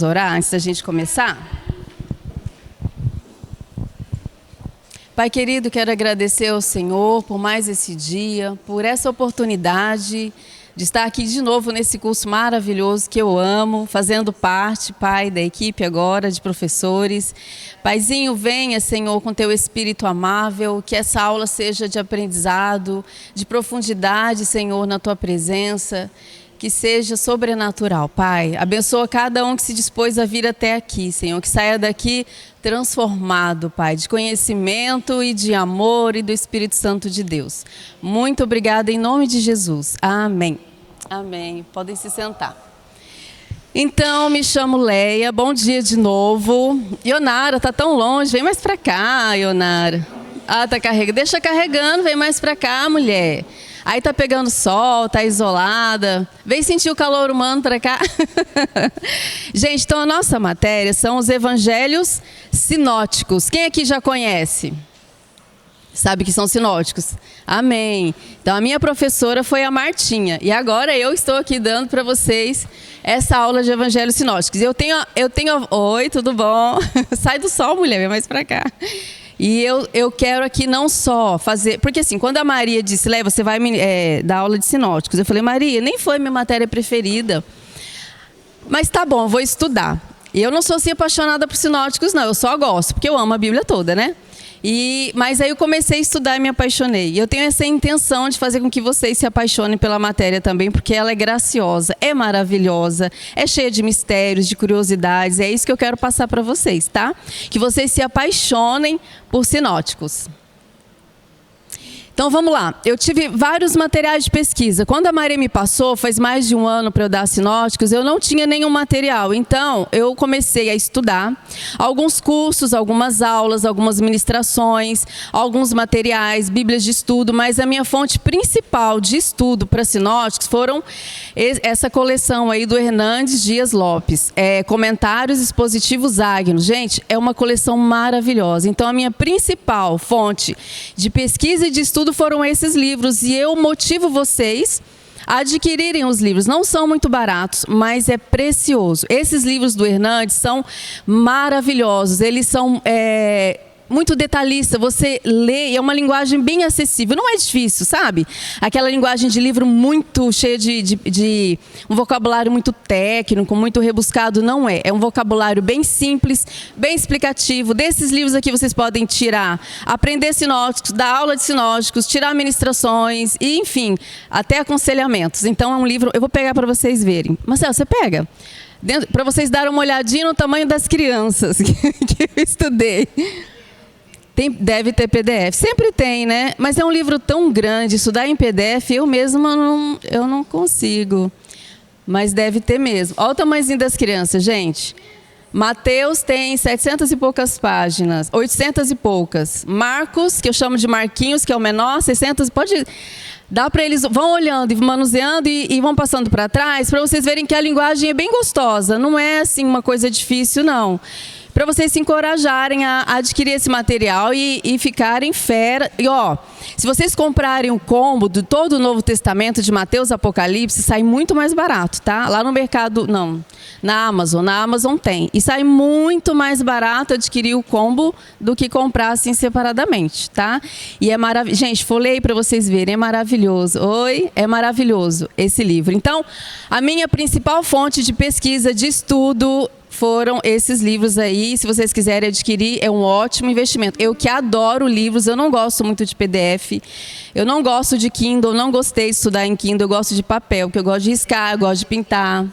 Orar antes da gente começar? Pai querido, quero agradecer ao Senhor por mais esse dia, por essa oportunidade de estar aqui de novo nesse curso maravilhoso que eu amo, fazendo parte, Pai, da equipe agora, de professores. Paizinho, venha, Senhor, com teu espírito amável, que essa aula seja de aprendizado, de profundidade, Senhor, na tua presença. Que seja sobrenatural, Pai. Abençoa cada um que se dispôs a vir até aqui, Senhor. Que saia daqui transformado, Pai, de conhecimento e de amor e do Espírito Santo de Deus. Muito obrigada em nome de Jesus. Amém. Amém. Podem se sentar. Então, me chamo Leia. Bom dia de novo. Ionara, tá tão longe. Vem mais pra cá, Ionara. Ah, tá carregando. Deixa carregando. Vem mais pra cá, mulher. Aí tá pegando sol, tá isolada. Vem sentir o calor humano para cá. Gente, então a nossa matéria são os evangelhos sinóticos. Quem aqui já conhece? Sabe que são sinóticos? Amém. Então a minha professora foi a Martinha. E agora eu estou aqui dando para vocês essa aula de evangelhos sinóticos. Eu tenho... Oi, tudo bom? Sai do sol, mulher, vem mais para cá. E eu quero aqui não só fazer... Porque assim, quando a Maria disse, Léa, você vai dar aula de sinóticos. Eu falei, Maria, nem foi minha matéria preferida. Mas tá bom, vou estudar. E eu não sou assim apaixonada por sinóticos, não. Eu só gosto, porque eu amo a Bíblia toda, né? Mas aí eu comecei a estudar e me apaixonei. E eu tenho essa intenção de fazer com que vocês se apaixonem pela matéria também, porque ela é graciosa, é maravilhosa, é cheia de mistérios, de curiosidades. É isso que eu quero passar para vocês, tá? Que vocês se apaixonem por sinóticos. Então vamos lá, eu tive vários materiais de pesquisa. Quando a Maria me passou, faz mais de um ano para eu dar sinóticos, eu não tinha nenhum material. Então eu comecei a estudar alguns cursos, algumas aulas, algumas ministrações, alguns materiais, bíblias de estudo, mas a minha fonte principal de estudo para sinóticos foram essa coleção aí do Hernandes Dias Lopes, Comentários Expositivos Agnos. Gente, é uma coleção maravilhosa. Então a minha principal fonte de pesquisa e de estudo foram esses livros, e eu motivo vocês a adquirirem os livros. Não são muito baratos, mas é precioso. Esses livros do Hernandes são maravilhosos, eles são muito detalhista, você lê, é uma linguagem bem acessível, não é difícil, sabe? Aquela linguagem de livro muito cheia de um vocabulário muito técnico, muito rebuscado, não é. É um vocabulário bem simples, bem explicativo. Desses livros aqui vocês podem tirar, aprender sinóticos, dar aula de sinóticos, tirar ministrações, e enfim, até aconselhamentos. Então é um livro, eu vou pegar para vocês verem. Marcelo, você pega? Para vocês darem uma olhadinha no tamanho das crianças que eu estudei. Deve ter PDF, sempre tem, né? Mas é um livro tão grande, estudar em PDF, eu mesma eu não consigo. Mas deve ter mesmo. Olha o tamanhozinho das crianças, gente. Mateus tem 700 e poucas páginas, 800 e poucas. Marcos, que eu chamo de Marquinhos, que é o menor, 600, pode... Dá para eles, vão olhando e manuseando e vão passando para trás, para vocês verem que a linguagem é bem gostosa. Não é assim uma coisa difícil, não. Para vocês se encorajarem a adquirir esse material e ficarem fera. E ó, se vocês comprarem o combo de todo o Novo Testamento de Mateus, Apocalipse, sai muito mais barato, tá? Lá no mercado, não, na Amazon tem. E sai muito mais barato adquirir o combo do que comprar assim separadamente, tá? E é maravilhoso. Gente, folhei para vocês verem, é maravilhoso. Oi, é maravilhoso esse livro. Então, a minha principal fonte de pesquisa, de estudo, foram esses livros aí. Se vocês quiserem adquirir, é um ótimo investimento. Eu que adoro livros, eu não gosto muito de PDF, eu não gosto de Kindle, não gostei de estudar em Kindle, eu gosto de papel, porque eu gosto de riscar, eu gosto de pintar.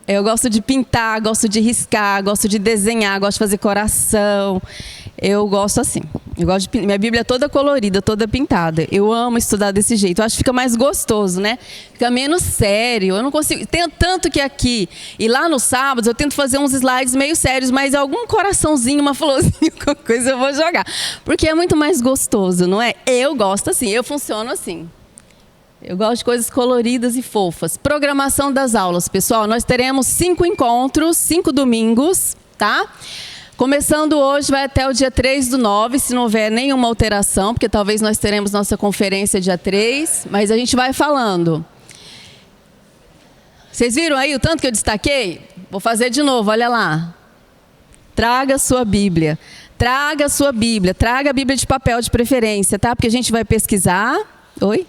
Eu gosto de pintar, gosto de riscar, gosto de desenhar, gosto de fazer coração. Eu gosto assim. Eu gosto de minha Bíblia é toda colorida, toda pintada. Eu amo estudar desse jeito. Eu acho que fica mais gostoso, né? Fica menos sério. Eu não consigo. Tem tanto que aqui e lá no sábado eu tento fazer uns slides meio sérios, mas algum coraçãozinho, uma florzinha, alguma coisa eu vou jogar. Porque é muito mais gostoso, não é? Eu gosto assim, eu funciono assim. Eu gosto de coisas coloridas e fofas. Programação das aulas, pessoal. Nós teremos 5 encontros, 5 domingos, tá? Começando hoje, vai até o dia 3/9, se não houver nenhuma alteração, porque talvez nós teremos nossa conferência dia 3, mas a gente vai falando. Vocês viram aí o tanto que eu destaquei? Vou fazer de novo, olha lá. Traga a sua Bíblia. Traga a sua Bíblia. Traga a Bíblia de papel de preferência, tá? Porque a gente vai pesquisar. Oi?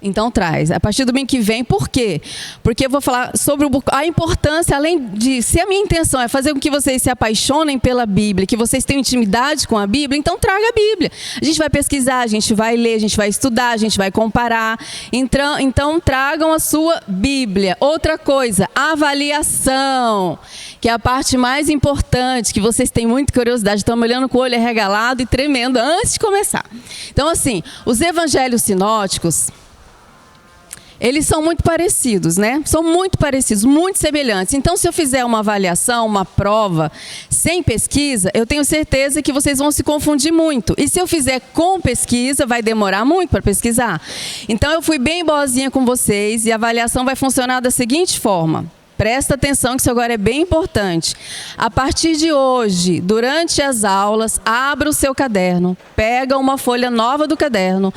Então traz. A partir do domingo que vem, por quê? Porque eu vou falar sobre a importância, além de... Se a minha intenção é fazer com que vocês se apaixonem pela Bíblia, que vocês tenham intimidade com a Bíblia, então traga a Bíblia. A gente vai pesquisar, a gente vai ler, a gente vai estudar, a gente vai comparar. Então tragam a sua Bíblia. Outra coisa, avaliação, que é a parte mais importante, que vocês têm muita curiosidade, estão me olhando com o olho arregalado e tremendo antes de começar. Então assim, os evangelhos sinóticos... Eles são muito parecidos, né? São muito parecidos, muito semelhantes. Então, se eu fizer uma avaliação, uma prova, sem pesquisa, eu tenho certeza que vocês vão se confundir muito. E se eu fizer com pesquisa, vai demorar muito para pesquisar. Então, eu fui bem boazinha com vocês e a avaliação vai funcionar da seguinte forma. Presta atenção que isso agora é bem importante. A partir de hoje, durante as aulas, abra o seu caderno, pega uma folha nova do caderno,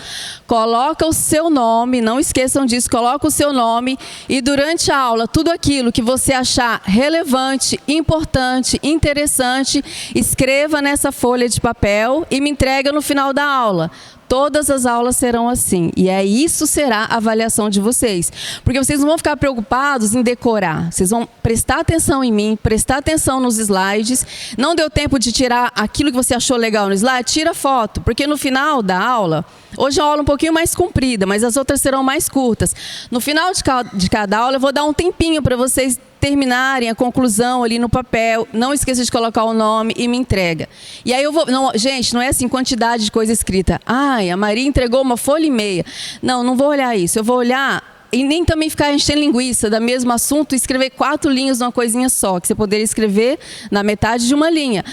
coloca o seu nome, não esqueçam disso, coloca o seu nome e durante a aula, tudo aquilo que você achar relevante, importante, interessante, escreva nessa folha de papel e me entrega no final da aula. Todas as aulas serão assim. E isso será a avaliação de vocês. Porque vocês não vão ficar preocupados em decorar. Vocês vão prestar atenção em mim, prestar atenção nos slides. Não deu tempo de tirar aquilo que você achou legal no slide? Tira foto. Porque no final da aula... Hoje é uma aula um pouquinho mais comprida, mas as outras serão mais curtas. No final de cada aula, eu vou dar um tempinho para vocês terminarem a conclusão ali no papel. Não esqueça de colocar o nome e me entrega. E aí eu vou... Não, gente, não é assim quantidade de coisa escrita. Ai, a Maria entregou uma folha e meia. Não vou olhar isso. Eu vou olhar... E nem também ficar enchendo linguiça do mesmo assunto e escrever 4 linhas numa coisinha só, que você poderia escrever na metade de uma linha.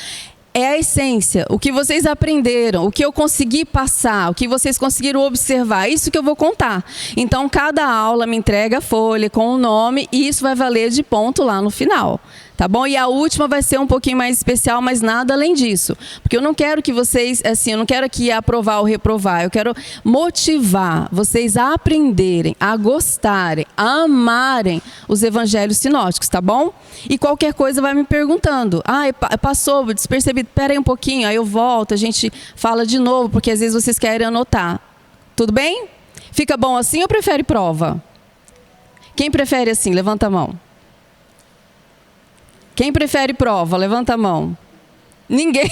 É a essência, o que vocês aprenderam, o que eu consegui passar, o que vocês conseguiram observar, isso que eu vou contar. Então, cada aula me entrega a folha com o nome e isso vai valer de ponto lá no final. Tá bom? E a última vai ser um pouquinho mais especial, mas nada além disso. Porque eu não quero que vocês, assim, eu não quero aqui aprovar ou reprovar. Eu quero motivar vocês a aprenderem, a gostarem, a amarem os evangelhos sinóticos, tá bom? E qualquer coisa vai me perguntando. Passou, despercebido, espera aí um pouquinho, aí eu volto, a gente fala de novo, porque às vezes vocês querem anotar. Tudo bem? Fica bom assim ou prefere prova? Quem prefere assim? Levanta a mão. Quem prefere prova? Levanta a mão. Ninguém.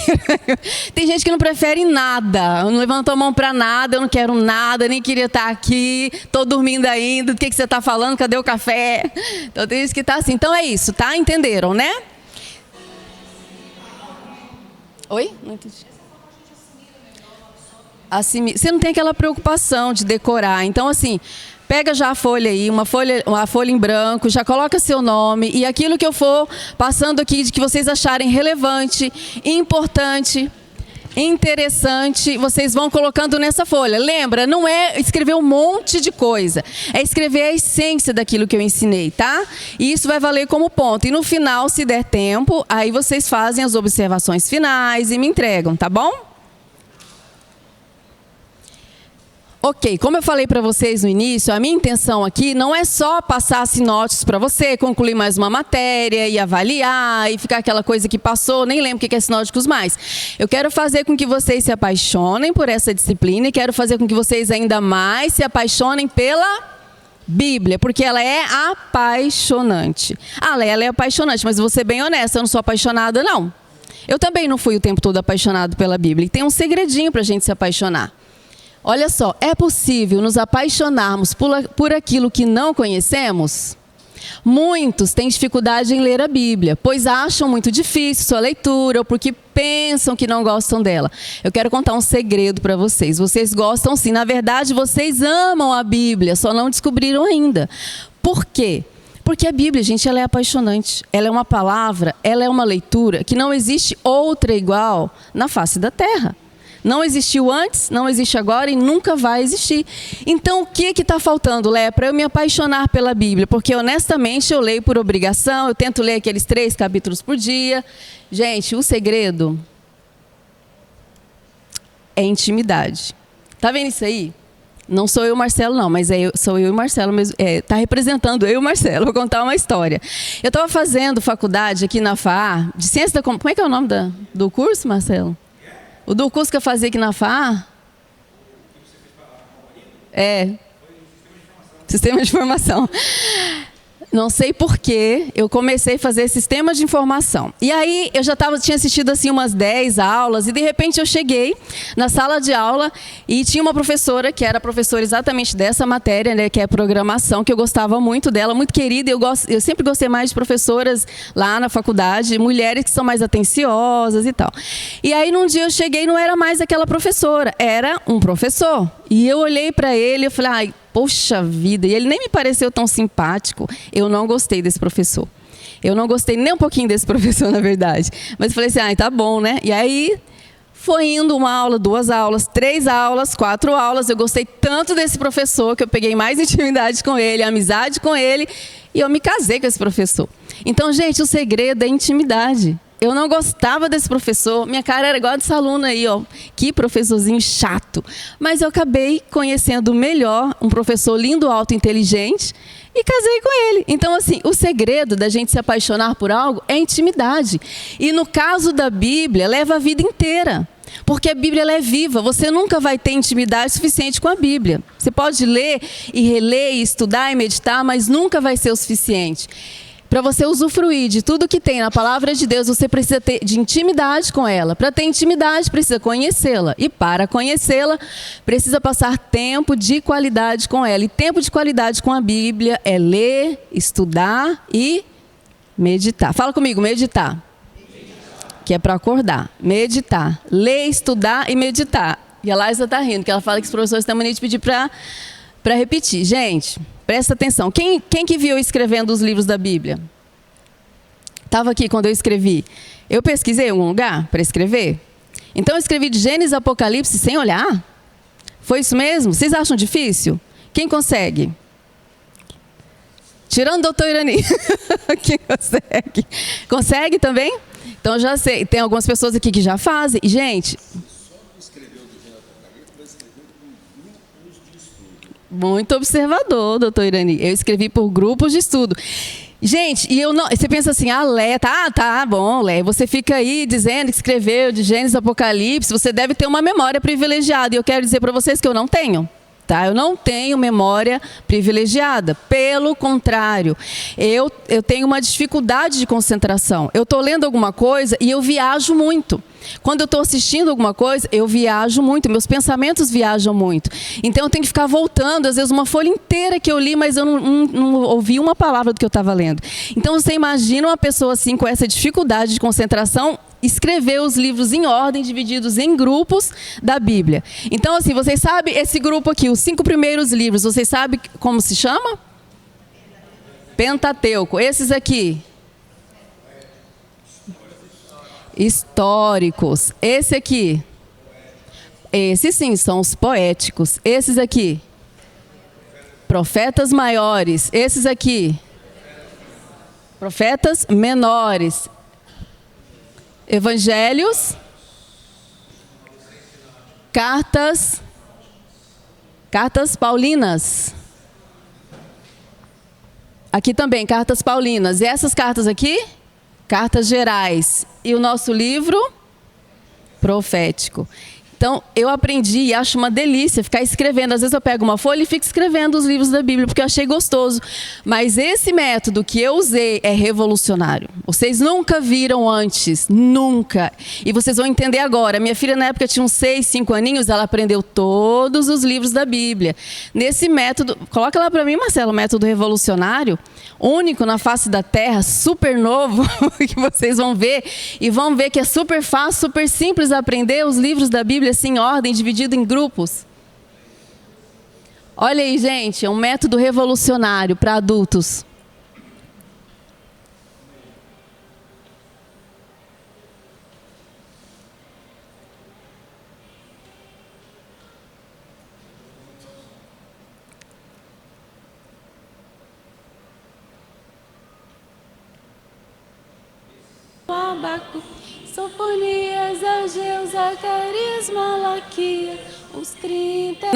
Tem gente que não prefere nada. Não levantou a mão para nada, eu não quero nada, nem queria estar aqui, estou dormindo ainda, do que você está falando, cadê o café? Então tem gente que está assim. Então é isso, tá? Entenderam, né? Oi? Não entendi. Você não tem aquela preocupação de decorar. Então, assim... Pega já a folha aí, uma folha em branco, já coloca seu nome e aquilo que eu for passando aqui de que vocês acharem relevante, importante, interessante, vocês vão colocando nessa folha. Lembra, não é escrever um monte de coisa, é escrever a essência daquilo que eu ensinei, tá? E isso vai valer como ponto. E no final, se der tempo, aí vocês fazem as observações finais e me entregam, tá bom? Ok, como eu falei para vocês no início, a minha intenção aqui não é só passar sinóticos para você, concluir mais uma matéria e avaliar e ficar aquela coisa que passou, nem lembro o que é sinóticos mais. Eu quero fazer com que vocês se apaixonem por essa disciplina e quero fazer com que vocês ainda mais se apaixonem pela Bíblia, porque ela é apaixonante. Ela é apaixonante, mas vou ser bem honesta, eu não sou apaixonada não. Eu também não fui o tempo todo apaixonado pela Bíblia e tem um segredinho para a gente se apaixonar. Olha só, é possível nos apaixonarmos por aquilo que não conhecemos? Muitos têm dificuldade em ler a Bíblia, pois acham muito difícil sua leitura ou porque pensam que não gostam dela. Eu quero contar um segredo para vocês. Vocês gostam sim, na verdade vocês amam a Bíblia, só não descobriram ainda. Por quê? Porque a Bíblia, gente, ela é apaixonante. Ela é uma palavra, ela é uma leitura que não existe outra igual na face da terra. Não existiu antes, não existe agora e nunca vai existir. Então, o que está faltando, Lé, para eu me apaixonar pela Bíblia? Porque, honestamente, eu leio por obrigação, eu tento ler aqueles 3 capítulos por dia. Gente, o segredo é intimidade. Tá vendo isso aí? Não sou eu, Marcelo, não, mas sou eu e Marcelo mesmo. Tá representando eu e Marcelo. Vou contar uma história. Eu estava fazendo faculdade aqui na FAA, de ciência da... Como é que é o nome do curso, Marcelo? O do curso que eu fazia aqui na FAA? Sistema de informação. Não sei porquê, eu comecei a fazer sistema de informação. E aí, eu já tinha assistido assim umas 10 aulas, e de repente eu cheguei na sala de aula e tinha uma professora, que era professora exatamente dessa matéria, né, que é programação, que eu gostava muito dela, muito querida. Eu sempre gostei mais de professoras lá na faculdade, mulheres que são mais atenciosas e tal. E aí, num dia eu cheguei e não era mais aquela professora, era um professor. E eu olhei para ele e falei, ai, poxa vida, e ele nem me pareceu tão simpático. Eu não gostei desse professor. Eu não gostei nem um pouquinho desse professor, na verdade. Mas falei assim, tá bom, né? E aí foi indo uma aula, 2 aulas, 3 aulas, 4 aulas. Eu gostei tanto desse professor que eu peguei mais intimidade com ele, amizade com ele, e eu me casei com esse professor. Então, gente, o segredo é intimidade. Eu não gostava desse professor, minha cara era igual desse aluno aí, ó. Que professorzinho chato. Mas eu acabei conhecendo melhor um professor lindo, alto, inteligente, e casei com ele. Então, assim, o segredo da gente se apaixonar por algo é intimidade. E no caso da Bíblia, leva a vida inteira. Porque a Bíblia ela é viva, você nunca vai ter intimidade suficiente com a Bíblia. Você pode ler e reler, e estudar e meditar, mas nunca vai ser o suficiente. Para você usufruir de tudo que tem na palavra de Deus, você precisa ter de intimidade com ela. Para ter intimidade, precisa conhecê-la. E para conhecê-la, precisa passar tempo de qualidade com ela. E tempo de qualidade com a Bíblia é ler, estudar e meditar. Fala comigo, meditar. Que é para acordar. Meditar. Ler, estudar e meditar. E a Laísa está rindo, que ela fala que os professores têm mania de pedir para repetir. Gente, presta atenção. Quem que viu eu escrevendo os livros da Bíblia? Estava aqui quando eu escrevi. Eu pesquisei em algum lugar para escrever? Então eu escrevi de Gênesis e Apocalipse sem olhar? Foi isso mesmo? Vocês acham difícil? Quem consegue? Tirando o doutor Irani. Quem consegue? Consegue também? Então já sei. Tem algumas pessoas aqui que já fazem. E, gente... Muito observador, doutor Irani. Eu escrevi por grupos de estudo. Gente, e eu não... Você pensa assim, Lé, tá bom, Lé. Você fica aí dizendo que escreveu de Gênesis Apocalipse, você deve ter uma memória privilegiada. E eu quero dizer para vocês que eu não tenho. Tá? Eu não tenho memória privilegiada. Pelo contrário, eu tenho uma dificuldade de concentração. Eu estou lendo alguma coisa e eu viajo muito. Quando eu estou assistindo alguma coisa, eu viajo muito, meus pensamentos viajam muito. Então eu tenho que ficar voltando, às vezes uma folha inteira que eu li, mas eu não ouvi uma palavra do que eu estava lendo. Então você imagina uma pessoa assim com essa dificuldade de concentração, escrever os livros em ordem, divididos em grupos da Bíblia. Então assim, vocês sabem esse grupo aqui, os 5 primeiros livros, vocês sabem como se chama? Pentateuco. Esses aqui? Históricos. Esse aqui? Esses sim, são os poéticos. Esses aqui? Profetas maiores. Esses aqui? Profetas menores. Evangelhos. Cartas paulinas. Aqui também, cartas paulinas. E essas cartas aqui? Cartas gerais. E o nosso livro? Profético. Então, eu aprendi e acho uma delícia ficar escrevendo. Às vezes eu pego uma folha e fico escrevendo os livros da Bíblia, porque eu achei gostoso. Mas esse método que eu usei é revolucionário. Vocês nunca viram antes, nunca. E vocês vão entender agora. Minha filha, na época, tinha uns 6, 5 aninhos, ela aprendeu todos os livros da Bíblia. Nesse método, coloca lá para mim, Marcelo, método revolucionário, único na face da terra, super novo, que vocês vão ver. E vão ver que é super fácil, super simples aprender os livros da Bíblia assim, em ordem, dividido em grupos. Olha aí, gente, é um método revolucionário para adultos. Abaco, Sofonias, Ageu, Zacarias, Malaquias, os 30...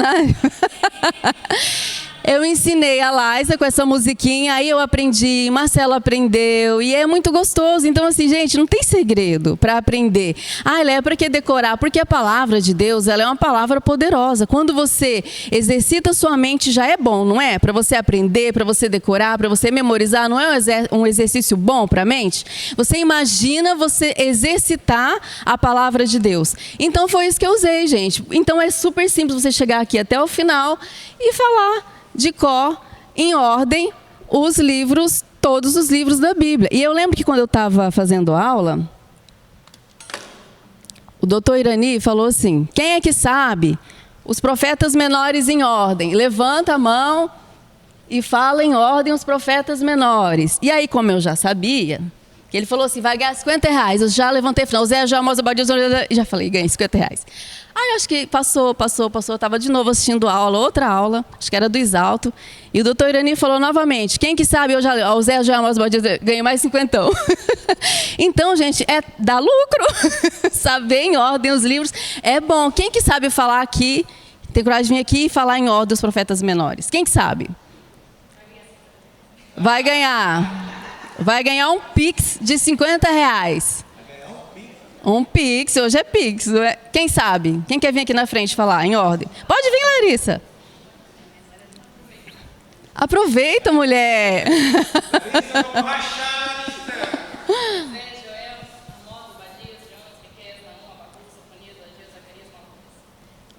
Eu ensinei a Laísa com essa musiquinha, aí eu aprendi, Marcelo aprendeu, e é muito gostoso. Então, assim, gente, não tem segredo para aprender. Ah, Léa, para que decorar? Porque a palavra de Deus, ela é uma palavra poderosa. Quando você exercita sua mente, já é bom, não é? Para você aprender, para você decorar, para você memorizar, não é um exercício bom para a mente? Você imagina você exercitar a palavra de Deus. Então, foi isso que eu usei, gente. Então, é super simples você chegar aqui até o final e falar de cor, em ordem, os livros, todos os livros da Bíblia. E eu lembro que quando eu estava fazendo aula, o doutor Irani falou assim, quem é que sabe os profetas menores em ordem? Levanta a mão e fala em ordem os profetas menores. E aí, como eu já sabia, que ele falou assim, vai ganhar R$50. Eu já levantei, falei, Zé, já, Moza, Badias, já falei, ganhei R$50. Aí acho que passou, eu estava de novo assistindo aula, outra aula, acho que era do Exalto, e o doutor Irani falou novamente, quem que sabe, eu já, o Zé, já, Moza, Badias, ganhei mais 50. Então, gente, dá lucro, saber em ordem os livros é bom. Quem que sabe falar aqui, ter coragem de vir aqui e falar em ordem os profetas menores? Quem que sabe? Vai ganhar. Vai ganhar um Pix de R$50. Um Pix, hoje é Pix. Quem sabe? Quem quer vir aqui na frente falar em ordem? Pode vir, Larissa. Aproveita, mulher.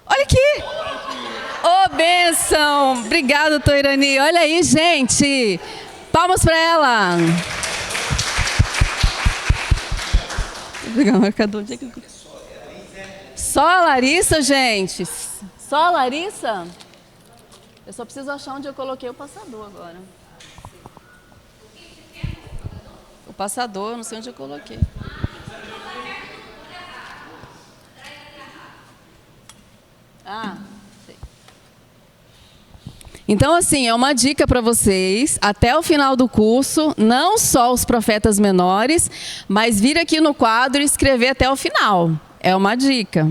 Olha aqui. Ô, bênção. Obrigada, doutor Irani. Olha aí, gente. Palmas para ela. Só a Larissa, gente? Só a Larissa? Eu só preciso achar onde eu coloquei o passador agora. O passador, eu não sei onde eu coloquei. Ah, sei. Então, assim, é uma dica para vocês, até o final do curso, não só os profetas menores, mas vir aqui no quadro e escrever até o final. É uma dica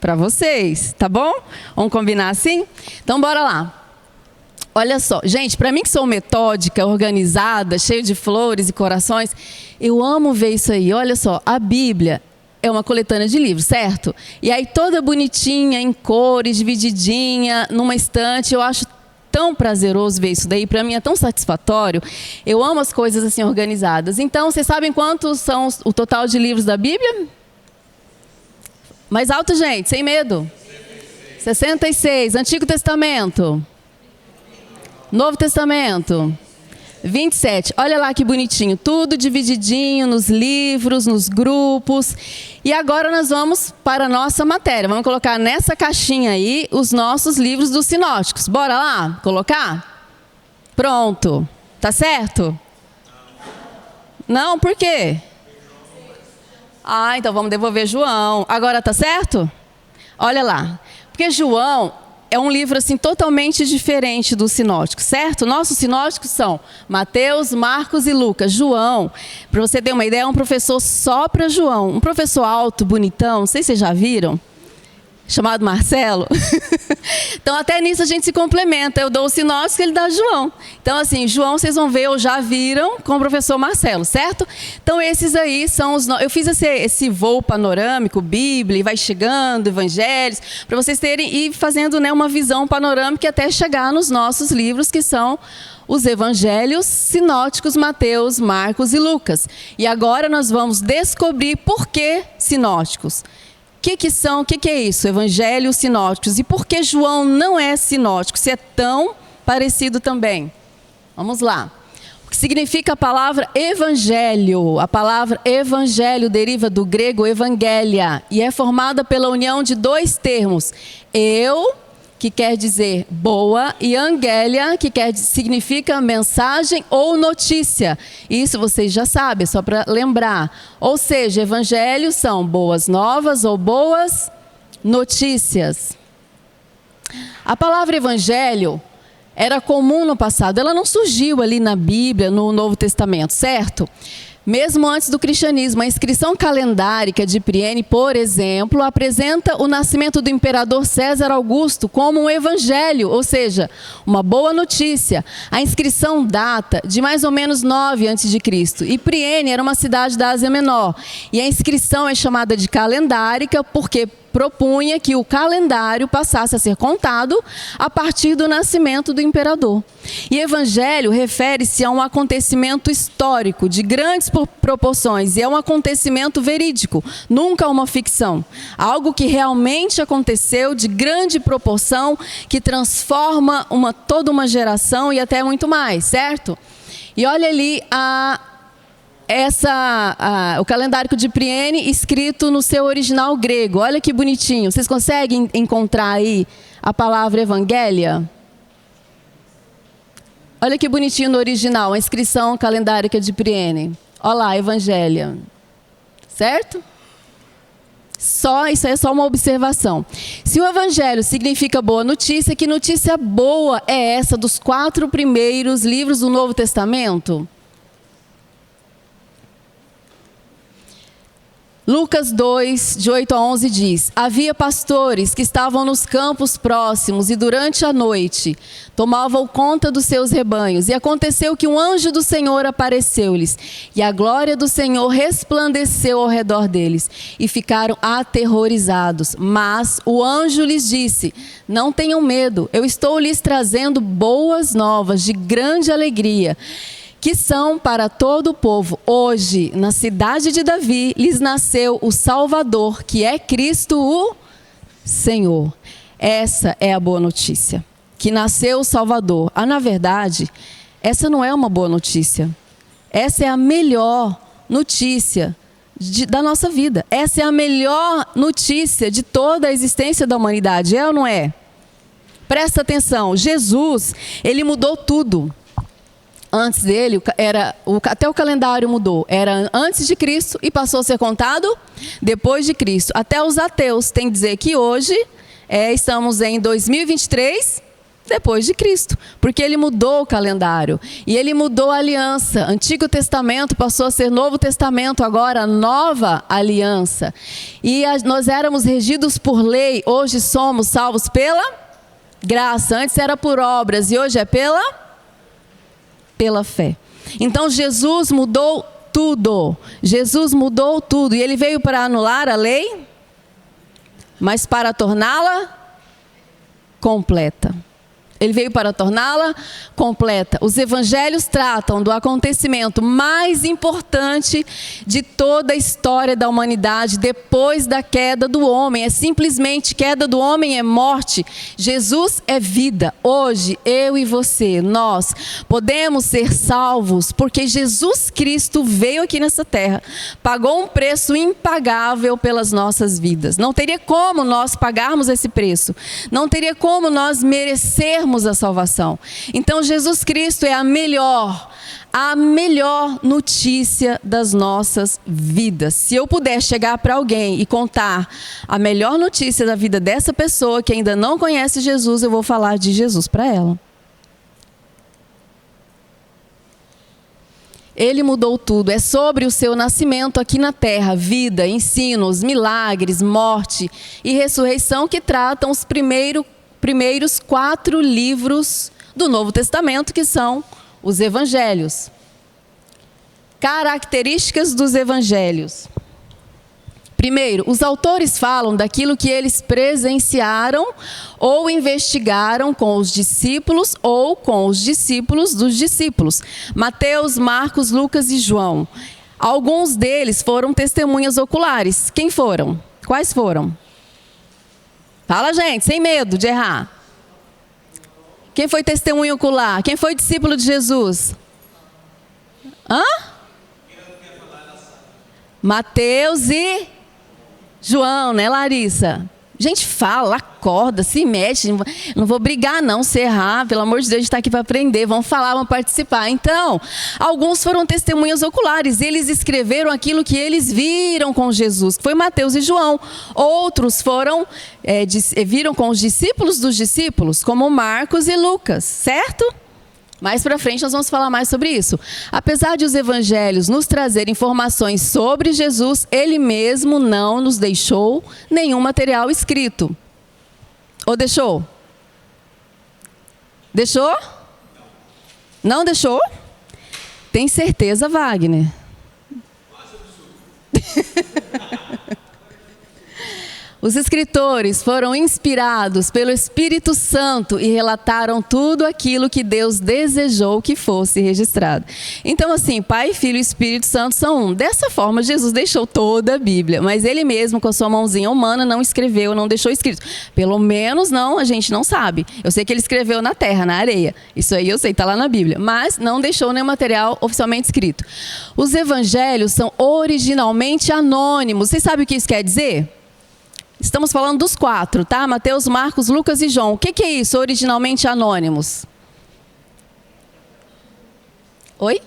para vocês, tá bom? Vamos combinar assim? Então, bora lá. Olha só, gente, para mim que sou metódica, organizada, cheia de flores e corações, eu amo ver isso aí. Olha só, a Bíblia é uma coletânea de livros, certo? E aí toda bonitinha, em cores, divididinha, numa estante, eu acho tão prazeroso ver isso daí, para mim é tão satisfatório. Eu amo as coisas assim organizadas. Então, vocês sabem quantos são o total de livros da Bíblia? Mais alto, gente, sem medo. 66. Antigo Testamento. Novo Testamento. 27. Olha lá que bonitinho. Tudo divididinho nos livros, nos grupos. E agora nós vamos para a nossa matéria. Vamos colocar nessa caixinha aí os nossos livros dos sinóticos. Bora lá colocar? Pronto. Tá certo? Não, por quê? Ah, então vamos devolver João. Agora tá certo? Olha lá. Porque João é um livro assim totalmente diferente dos sinóticos, certo? Nossos sinóticos são Mateus, Marcos e Lucas. João, para você ter uma ideia, é um professor só para João. Um professor alto, bonitão, não sei se vocês já viram, chamado Marcelo. Então, até nisso a gente se complementa. Eu dou o sinótico, ele dá João. Então, assim, João, vocês vão ver, ou já viram, com o professor Marcelo, certo? Então, esses aí são os... Eu fiz esse voo panorâmico, Bíblia, e vai chegando, evangelhos, para vocês terem e fazendo, né, uma visão panorâmica até chegar nos nossos livros, que são os evangelhos sinóticos, Mateus, Marcos e Lucas. E agora nós vamos descobrir por que sinóticos. O que é isso? Evangelhos sinóticos. E por que João não é sinótico, se é tão parecido também? Vamos lá. O que significa a palavra evangelho? A palavra evangelho deriva do grego evangelia e é formada pela união de dois termos. Que quer dizer boa, e angelia, que significa mensagem ou notícia. Isso vocês já sabem, é só para lembrar. Ou seja, evangelhos são boas novas ou boas notícias. A palavra evangelho era comum no passado. Ela não surgiu ali na Bíblia, no Novo Testamento, certo? Mesmo antes do cristianismo, a inscrição calendárica de Priene, por exemplo, apresenta o nascimento do imperador César Augusto como um evangelho, ou seja, uma boa notícia. A inscrição data de mais ou menos 9 a.C. E Priene era uma cidade da Ásia Menor. E a inscrição é chamada de calendárica porque propunha que o calendário passasse a ser contado a partir do nascimento do imperador. E evangelho refere-se a um acontecimento histórico de grandes proporções e é um acontecimento verídico, nunca uma ficção. Algo que realmente aconteceu de grande proporção, que transforma toda uma geração e até muito mais, certo? E olha ali o calendário de Priene escrito no seu original grego. Olha que bonitinho. Vocês conseguem encontrar aí a palavra evangelia? Olha que bonitinho no original, a inscrição calendárica de Priene. Olha lá, evangelia. Certo? Isso é só uma observação. Se o evangelho significa boa notícia, que notícia boa é essa dos 4 primeiros livros do Novo Testamento? Lucas 2, de 8 a 11 diz: havia pastores que estavam nos campos próximos e durante a noite tomavam conta dos seus rebanhos. E aconteceu que um anjo do Senhor apareceu-lhes e a glória do Senhor resplandeceu ao redor deles e ficaram aterrorizados. Mas o anjo lhes disse: não tenham medo, eu estou lhes trazendo boas novas de grande alegria, que são para todo o povo. Hoje, na cidade de Davi, lhes nasceu o Salvador, que é Cristo o Senhor. Essa é a boa notícia, que nasceu o Salvador. Na verdade, essa não é uma boa notícia. Essa é a melhor notícia da nossa vida. Essa é a melhor notícia de toda a existência da humanidade, é ou não é? Presta atenção, Jesus, ele mudou tudo. Antes dele, até o calendário mudou. Era antes de Cristo e passou a ser contado depois de Cristo. Até os ateus têm que dizer que hoje estamos em 2023 depois de Cristo. Porque ele mudou o calendário. E ele mudou a aliança. Antigo Testamento passou a ser Novo Testamento, agora Nova Aliança. E nós éramos regidos por lei. Hoje somos salvos pela graça. Antes era por obras e hoje é pela fé. Então Jesus mudou tudo. Jesus mudou tudo. E ele veio para anular a lei, mas para torná-la completa. Ele veio para torná-la completa. Os evangelhos tratam do acontecimento mais importante de toda a história da humanidade depois da queda do homem. É simplesmente queda do homem é morte. Jesus é vida. Hoje, eu e você, nós podemos ser salvos porque Jesus Cristo veio aqui nessa terra, pagou um preço impagável pelas nossas vidas. Não teria como nós pagarmos esse preço. Não teria como nós merecermos a salvação. Então Jesus Cristo é a melhor notícia das nossas vidas. Se eu puder chegar para alguém e contar a melhor notícia da vida dessa pessoa que ainda não conhece Jesus, eu vou falar de Jesus para ela. Ele mudou tudo. É sobre o seu nascimento aqui na terra, vida, ensinos, milagres, morte e ressurreição que tratam os primeiros 4 livros do Novo Testamento, que são os evangelhos. Características dos evangelhos. Primeiro, os autores falam daquilo que eles presenciaram ou investigaram com os discípulos ou com os discípulos dos discípulos. Mateus, Marcos, Lucas e João. Alguns deles foram testemunhas oculares. Quem foram? Quais foram? Fala, gente, sem medo de errar. Quem foi testemunho ocular? Quem foi discípulo de Jesus? Mateus e João, né, Larissa? Gente, fala, acorda, se mexe. Não vou brigar, não. Se errar, pelo amor de Deus, a gente está aqui para aprender. Vamos falar, vamos participar. Então, alguns foram testemunhas oculares. Eles escreveram aquilo que eles viram com Jesus, que foi Mateus e João. Outros foram, viram com os discípulos dos discípulos, como Marcos e Lucas, certo? Mais para frente nós vamos falar mais sobre isso. Apesar de os evangelhos nos trazerem informações sobre Jesus, ele mesmo não nos deixou nenhum material escrito. Ou deixou? Deixou? Não deixou? Tem certeza, Wagner? Os escritores foram inspirados pelo Espírito Santo e relataram tudo aquilo que Deus desejou que fosse registrado. Então, assim, Pai, Filho e Espírito Santo são um. Dessa forma, Jesus deixou toda a Bíblia, mas ele mesmo, com a sua mãozinha humana, não escreveu, não deixou escrito. Pelo menos não, a gente não sabe. Eu sei que ele escreveu na terra, na areia. Isso aí eu sei, está lá na Bíblia. Mas não deixou nenhum material oficialmente escrito. Os evangelhos são originalmente anônimos. Vocês sabem o que isso quer dizer? Estamos falando dos 4, tá? Mateus, Marcos, Lucas e João. O que é isso, originalmente anônimos? Oi?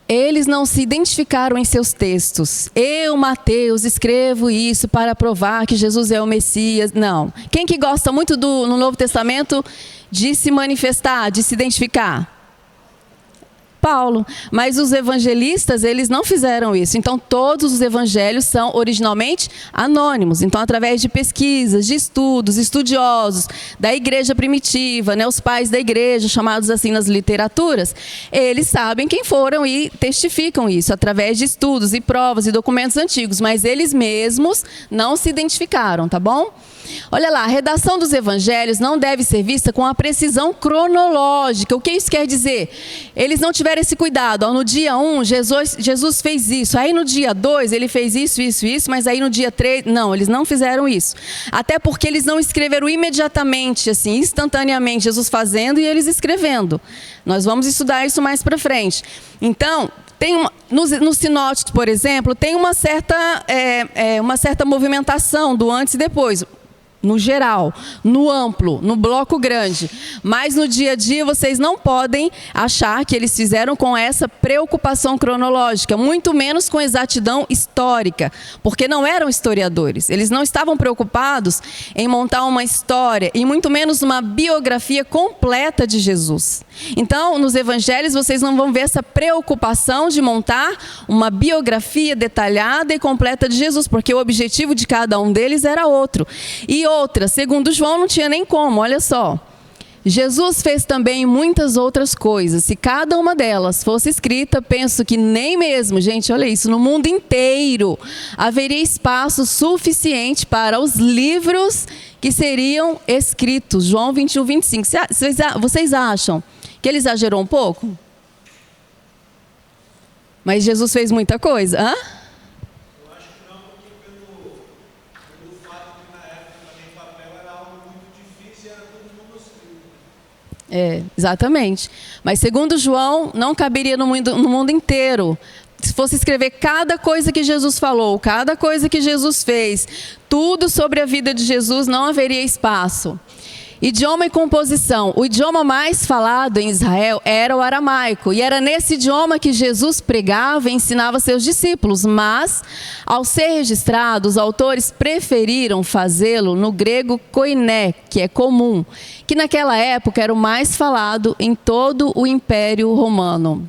Eles não se identificaram em seus textos. Eu, Mateus, escrevo isso para provar que Jesus é o Messias. Não. Quem que gosta muito no Novo Testamento de se manifestar, de se identificar? Paulo, mas os evangelistas, eles não fizeram isso. Então, todos os evangelhos são originalmente anônimos. Então, através de pesquisas, de estudos, estudiosos da igreja primitiva, né, os pais da igreja, chamados assim nas literaturas, eles sabem quem foram e testificam isso, através de estudos e provas e documentos antigos, mas eles mesmos não se identificaram, tá bom? Olha lá, a redação dos evangelhos não deve ser vista com a precisão cronológica. O que isso quer dizer? Eles não tiveram esse cuidado. No dia 1, Jesus fez isso. Aí no dia 2, ele fez isso, mas aí no dia 3, não, eles não fizeram isso. Até porque eles não escreveram imediatamente, assim, instantaneamente, Jesus fazendo e eles escrevendo. Nós vamos estudar isso mais para frente. Então, nos sinóticos, por exemplo, tem uma certa movimentação do antes e depois. No geral, no amplo, no bloco grande. Mas no dia a dia vocês não podem achar que eles fizeram com essa preocupação cronológica, muito menos com exatidão histórica, porque não eram historiadores. Eles não estavam preocupados em montar uma história e muito menos uma biografia completa de Jesus. Então, nos evangelhos vocês não vão ver essa preocupação de montar uma biografia detalhada e completa de Jesus, porque o objetivo de cada um deles era outro. E outra, segundo João, não tinha nem como, olha só. Jesus fez também muitas outras coisas. Se cada uma delas fosse escrita, penso que nem mesmo, gente, olha isso, no mundo inteiro haveria espaço suficiente para os livros que seriam escritos. João 21, 25. Vocês acham que ele exagerou um pouco? Mas Jesus fez muita coisa, hã? Exatamente. Mas segundo João, não caberia no mundo inteiro. Se fosse escrever cada coisa que Jesus falou, cada coisa que Jesus fez, tudo sobre a vida de Jesus, não haveria espaço. Idioma e composição. O idioma mais falado em Israel era o aramaico. E era nesse idioma que Jesus pregava e ensinava seus discípulos. Mas, ao ser registrado, os autores preferiram fazê-lo no grego koiné, que é comum, que naquela época era o mais falado em todo o Império Romano.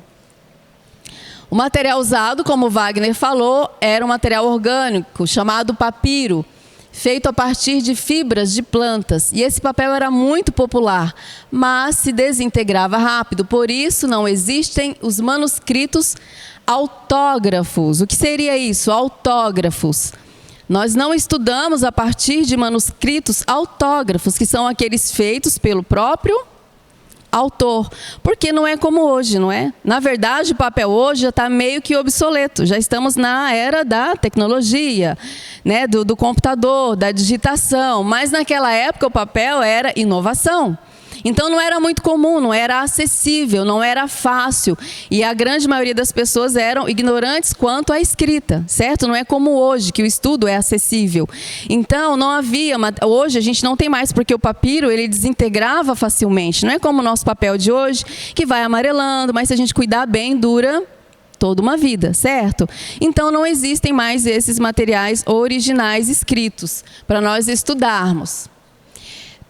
O material usado, como Wagner falou, era um material orgânico, chamado papiro, feito a partir de fibras de plantas. E esse papel era muito popular, mas se desintegrava rápido. Por isso, não existem os manuscritos autógrafos. O que seria isso? Autógrafos. Nós não estudamos a partir de manuscritos autógrafos, que são aqueles feitos pelo próprio autor, porque não é como hoje, não é? Na verdade, o papel hoje já está meio que obsoleto, já estamos na era da tecnologia, né? do computador, da digitação, mas naquela época o papel era inovação. Então não era muito comum, não era acessível, não era fácil. E a grande maioria das pessoas eram ignorantes quanto à escrita, certo? Não é como hoje, que o estudo é acessível. Então não havia, hoje a gente não tem mais, porque o papiro ele desintegrava facilmente. Não é como o nosso papel de hoje, que vai amarelando, mas se a gente cuidar bem, dura toda uma vida, certo? Então não existem mais esses materiais originais escritos para nós estudarmos.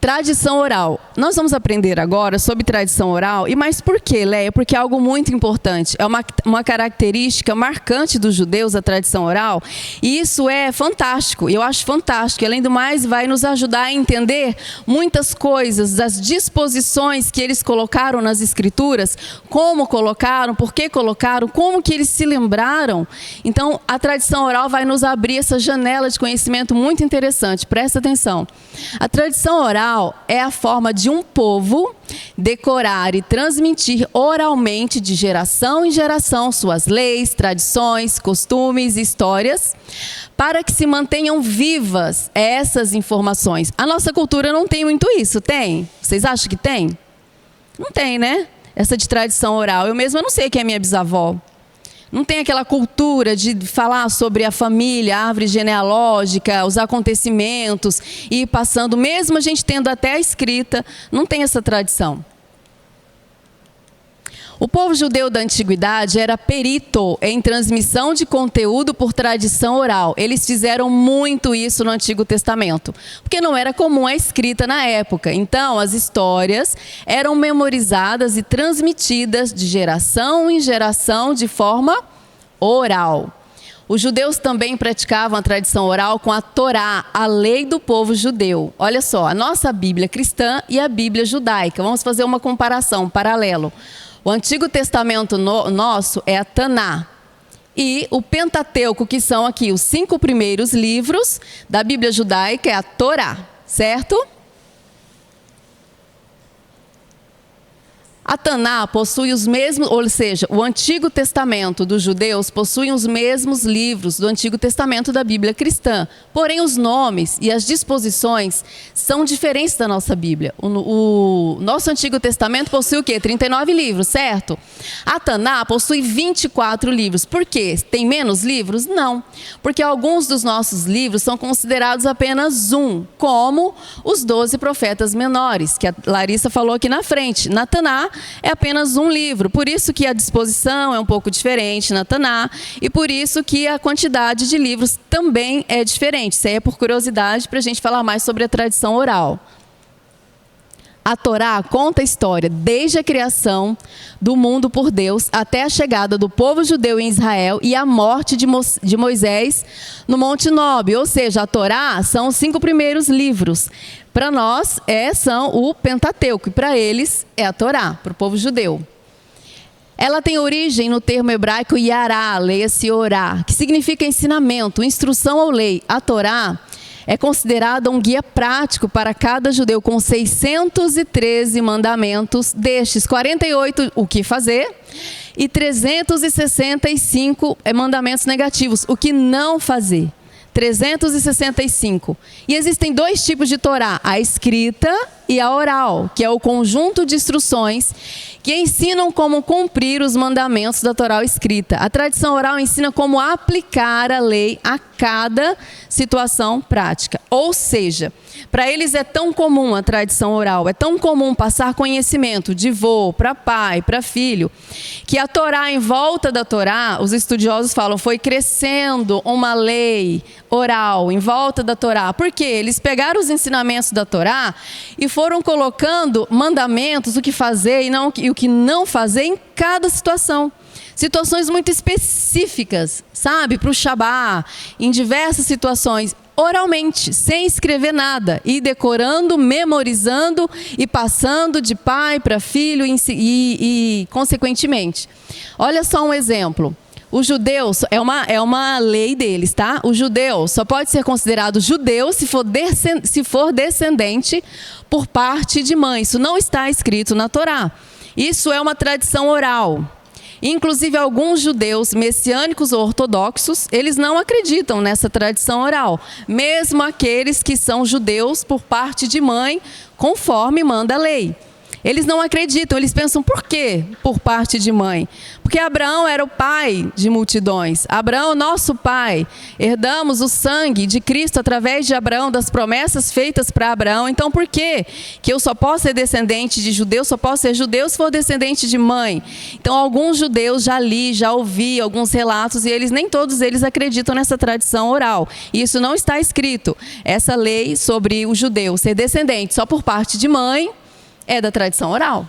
Tradição oral. Nós vamos aprender agora sobre tradição oral. E mas por quê, Leia? Porque é algo muito importante. É uma característica marcante dos judeus, a tradição oral. E isso é fantástico. Eu acho fantástico. E, além do mais, vai nos ajudar a entender muitas coisas, das disposições que eles colocaram nas escrituras, como colocaram, por que colocaram, como que eles se lembraram. Então, a tradição oral vai nos abrir essa janela de conhecimento muito interessante. Presta atenção. A tradição oral é a forma de um povo decorar e transmitir oralmente de geração em geração suas leis, tradições, costumes e histórias para que se mantenham vivas essas informações. A nossa cultura não tem muito isso, tem? Vocês acham que tem? Não tem, né? Essa de tradição oral. Eu mesma não sei quem é minha bisavó. Não tem aquela cultura de falar sobre a família, a árvore genealógica, os acontecimentos, e ir passando, mesmo a gente tendo até a escrita, não tem essa tradição. O povo judeu da antiguidade era perito em transmissão de conteúdo por tradição oral. Eles fizeram muito isso no Antigo Testamento, porque não era comum a escrita na época. Então, as histórias eram memorizadas e transmitidas de geração em geração de forma oral. Os judeus também praticavam a tradição oral com a Torá, a lei do povo judeu. Olha só, a nossa Bíblia cristã e a Bíblia judaica. Vamos fazer uma comparação, um paralelo. O Antigo Testamento nosso é a Taná. E o Pentateuco, que são aqui os 5 primeiros livros da Bíblia judaica, é a Torá, certo? A Taná possui os mesmos, ou seja, o Antigo Testamento dos judeus possui os mesmos livros do Antigo Testamento da Bíblia cristã. Porém, os nomes e as disposições são diferentes da nossa Bíblia. O nosso Antigo Testamento possui o quê? 39 livros, certo? A Taná possui 24 livros. Por quê? Tem menos livros? Não. Porque alguns dos nossos livros são considerados apenas um, como os 12 profetas menores, que a Larissa falou aqui na frente. Na Taná é apenas um livro, por isso que a disposição é um pouco diferente na Taná e por isso que a quantidade de livros também é diferente. Isso aí é por curiosidade para a gente falar mais sobre a tradição oral. A Torá conta a história desde a criação do mundo por Deus até a chegada do povo judeu em Israel e a morte de Moisés no Monte Nob. Ou seja, a Torá são os 5 primeiros livros. Para nós, são o Pentateuco, e para eles é a Torá, para o povo judeu. Ela tem origem no termo hebraico yará, leia-se orá, que significa ensinamento, instrução ou lei. A Torá é considerada um guia prático para cada judeu, com 613 mandamentos, destes 48 o que fazer e 365 mandamentos negativos, o que não fazer. 365. E existem 2 tipos de Torá, a escrita e a oral, que é o conjunto de instruções que ensinam como cumprir os mandamentos da Torá escrita. A tradição oral ensina como aplicar a lei a cada situação prática. Ou seja, para eles é tão comum a tradição oral, é tão comum passar conhecimento de vô para pai, para filho, que a Torá, em volta da Torá, os estudiosos falam, foi crescendo uma lei oral em volta da Torá. Por quê? Eles pegaram os ensinamentos da Torá e foram colocando mandamentos, o que fazer e o que não fazer em cada situação. Situações muito específicas, sabe? Para o Shabá, em diversas situações, oralmente, sem escrever nada, e decorando, memorizando e passando de pai para filho e consequentemente. Olha só um exemplo. Os judeus, é uma lei deles, tá? O judeu só pode ser considerado judeu se for descendente por parte de mãe. Isso não está escrito na Torá. Isso é uma tradição oral. Inclusive, alguns judeus messiânicos ou ortodoxos, eles não acreditam nessa tradição oral. Mesmo aqueles que são judeus por parte de mãe, conforme manda a lei. Eles não acreditam, eles pensam, por quê? Por parte de mãe. Porque Abraão era o pai de multidões. Abraão, nosso pai. Herdamos o sangue de Cristo através de Abraão, das promessas feitas para Abraão. Então, por quê? Que eu só posso ser descendente de judeus, só posso ser judeu se for descendente de mãe. Então, alguns judeus já li, já ouvi alguns relatos, e nem todos eles acreditam nessa tradição oral. E isso não está escrito. Essa lei sobre o judeu ser descendente só por parte de mãe é da tradição oral.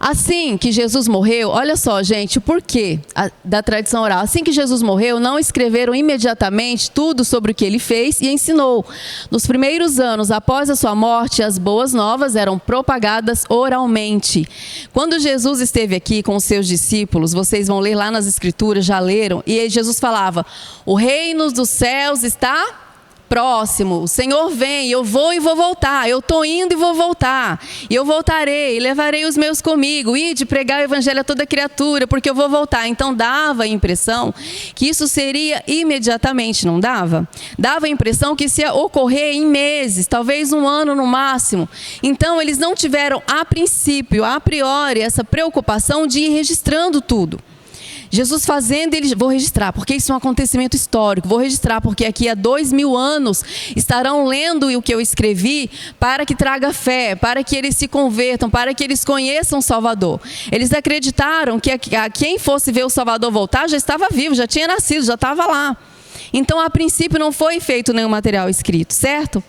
Assim que Jesus morreu, olha só, gente, o porquê da tradição oral. Assim que Jesus morreu, não escreveram imediatamente tudo sobre o que ele fez e ensinou. Nos primeiros anos após a sua morte, as boas novas eram propagadas oralmente. Quando Jesus esteve aqui com os seus discípulos, vocês vão ler lá nas Escrituras, já leram, e Jesus falava: o reino dos céus está próximo, o Senhor vem, eu vou e vou voltar, eu estou indo e vou voltar, e eu voltarei, e levarei os meus comigo, ide pregar o evangelho a toda criatura, porque eu vou voltar. Então dava a impressão que isso seria imediatamente, não dava? Dava a impressão que isso ia ocorrer em meses, talvez um ano no máximo. Então eles não tiveram a princípio, a priori, essa preocupação de ir registrando tudo. Jesus fazendo, eles vou registrar, porque isso é um acontecimento histórico, vou registrar, porque aqui há 2000 anos estarão lendo o que eu escrevi para que traga fé, para que eles se convertam, para que eles conheçam o Salvador. Eles acreditaram que quem fosse ver o Salvador voltar já estava vivo, já tinha nascido, já estava lá. Então, a princípio, não foi feito nenhum material escrito, certo?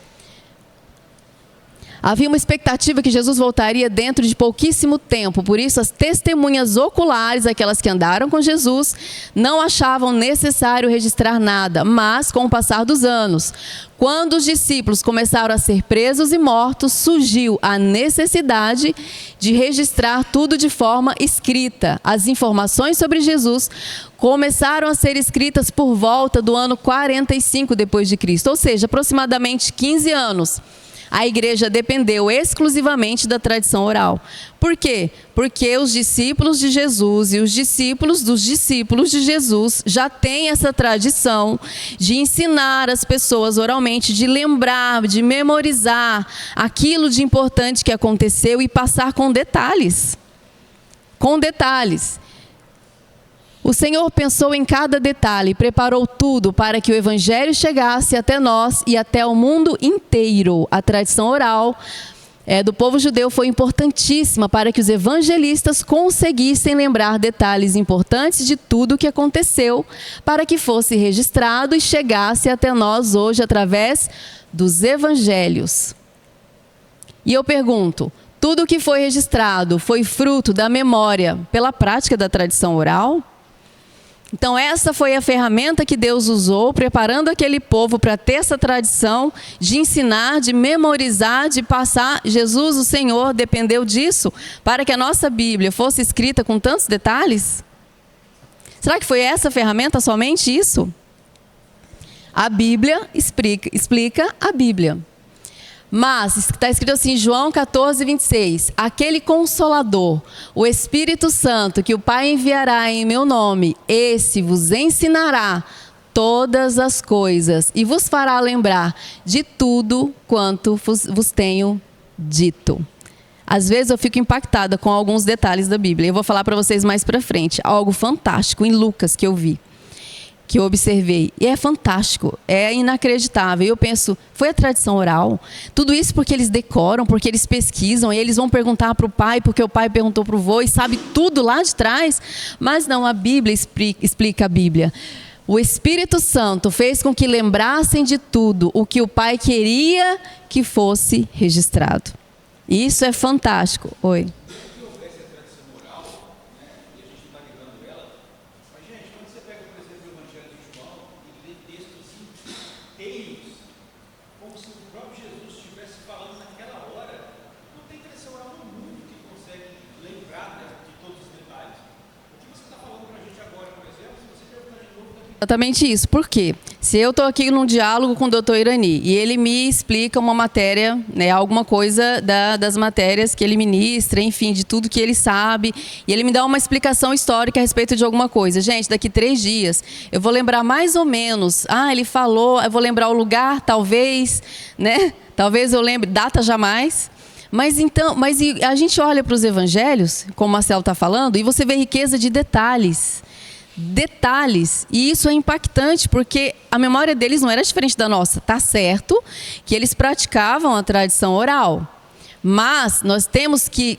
Havia uma expectativa que Jesus voltaria dentro de pouquíssimo tempo, por isso as testemunhas oculares, aquelas que andaram com Jesus, não achavam necessário registrar nada, mas com o passar dos anos, quando os discípulos começaram a ser presos e mortos, surgiu a necessidade de registrar tudo de forma escrita. As informações sobre Jesus começaram a ser escritas por volta do ano 45 depois de Cristo, ou seja, aproximadamente 15 anos. A igreja dependeu exclusivamente da tradição oral. Por quê? Porque os discípulos de Jesus e os discípulos dos discípulos de Jesus já têm essa tradição de ensinar as pessoas oralmente, de lembrar, de memorizar aquilo de importante que aconteceu e passar com detalhes. Com detalhes. O Senhor pensou em cada detalhe, preparou tudo para que o Evangelho chegasse até nós e até o mundo inteiro. A tradição oral do povo judeu foi importantíssima para que os evangelistas conseguissem lembrar detalhes importantes de tudo o que aconteceu, para que fosse registrado e chegasse até nós hoje através dos evangelhos. E eu pergunto, tudo o que foi registrado foi fruto da memória pela prática da tradição oral? Então essa foi a ferramenta que Deus usou, preparando aquele povo para ter essa tradição de ensinar, de memorizar, de passar. Jesus, o Senhor, dependeu disso para que a nossa Bíblia fosse escrita com tantos detalhes? Será que foi essa ferramenta, somente isso? A Bíblia explica a Bíblia. Mas está escrito assim, João 14, 26, aquele Consolador, o Espírito Santo, que o Pai enviará em meu nome, esse vos ensinará todas as coisas e vos fará lembrar de tudo quanto vos tenho dito. Às vezes eu fico impactada com alguns detalhes da Bíblia. Eu vou falar para vocês mais para frente, algo fantástico em Lucas que eu vi, que eu observei, e é fantástico, é inacreditável. Eu penso, foi a tradição oral? Tudo isso porque eles decoram, porque eles pesquisam, e eles vão perguntar para o pai, porque o pai perguntou para o vô, e sabe tudo lá de trás? Mas não, a Bíblia explica a Bíblia. O Espírito Santo fez com que lembrassem de tudo o que o pai queria que fosse registrado. Isso é fantástico. Oi. Exatamente isso. Por quê? Se eu estou aqui num diálogo com o doutor Irani e ele me explica uma matéria, né, alguma coisa das matérias que ele ministra, enfim, de tudo que ele sabe, e ele me dá uma explicação histórica a respeito de alguma coisa. Gente, daqui 3 dias eu vou lembrar mais ou menos, ele falou, eu vou lembrar o lugar, talvez, né? Talvez eu lembre, data jamais. Mas a gente olha para os evangelhos, como o Marcelo está falando, e você vê riqueza de detalhes. E isso é impactante, porque a memória deles não era diferente da nossa. Tá certo que eles praticavam a tradição oral, mas nós temos que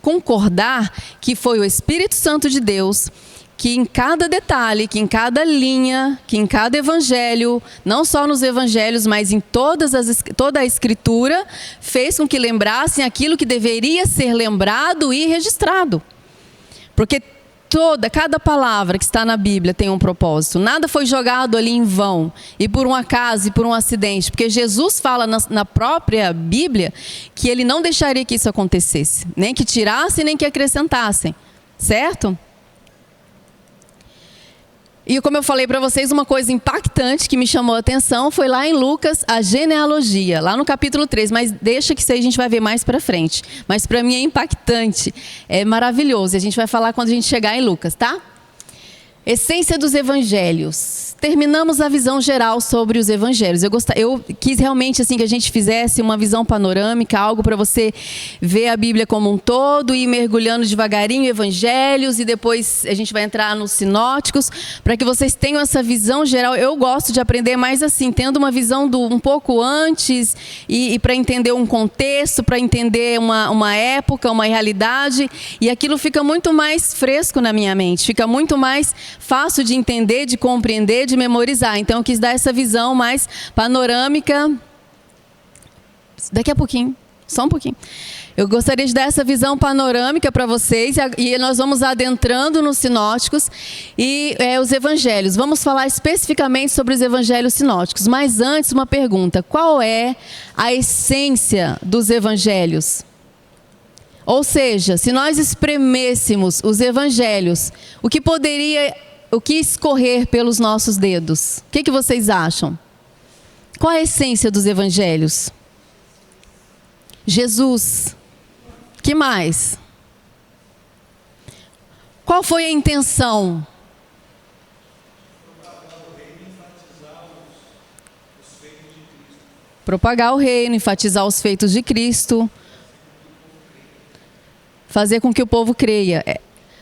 concordar que foi o Espírito Santo de Deus que em cada detalhe, que em cada linha, que em cada evangelho, não só nos evangelhos, mas em toda a Escritura, fez com que lembrassem aquilo que deveria ser lembrado e registrado. Porque cada palavra que está na Bíblia tem um propósito. Nada foi jogado ali em vão e por um acaso e por um acidente. Porque Jesus fala na própria Bíblia que ele não deixaria que isso acontecesse. Nem que tirassem, nem que acrescentassem. Certo? E como eu falei para vocês, uma coisa impactante que me chamou a atenção foi lá em Lucas, a genealogia, lá no capítulo 3, mas deixa que isso aí a gente vai ver mais para frente. Mas para mim é impactante, é maravilhoso, e a gente vai falar quando a gente chegar em Lucas, tá? Essência dos evangelhos. Terminamos a visão geral sobre os evangelhos. Eu quis realmente assim que a gente fizesse uma visão panorâmica, algo para você ver a Bíblia como um todo e ir mergulhando devagarinho em evangelhos, e depois a gente vai entrar nos sinóticos, para que vocês tenham essa visão geral. Eu gosto de aprender mais assim, tendo uma visão um pouco antes e para entender um contexto, para entender uma época, uma realidade, e aquilo fica muito mais fresco na minha mente, fica muito mais fácil de entender, de compreender, de memorizar. Então eu quis dar essa visão mais panorâmica. Daqui a pouquinho, só um pouquinho. Eu gostaria de dar essa visão panorâmica para vocês, e nós vamos adentrando nos sinóticos e os evangelhos. Vamos falar especificamente sobre os evangelhos sinóticos. Mas antes, uma pergunta: qual é a essência dos evangelhos? Ou seja, se nós espremêssemos os evangelhos, o que escorrer pelos nossos dedos? O que vocês acham? Qual a essência dos evangelhos? Jesus. Que mais? Qual foi a intenção? Propagar o reino, enfatizar os feitos de Cristo. Fazer com que o povo creia.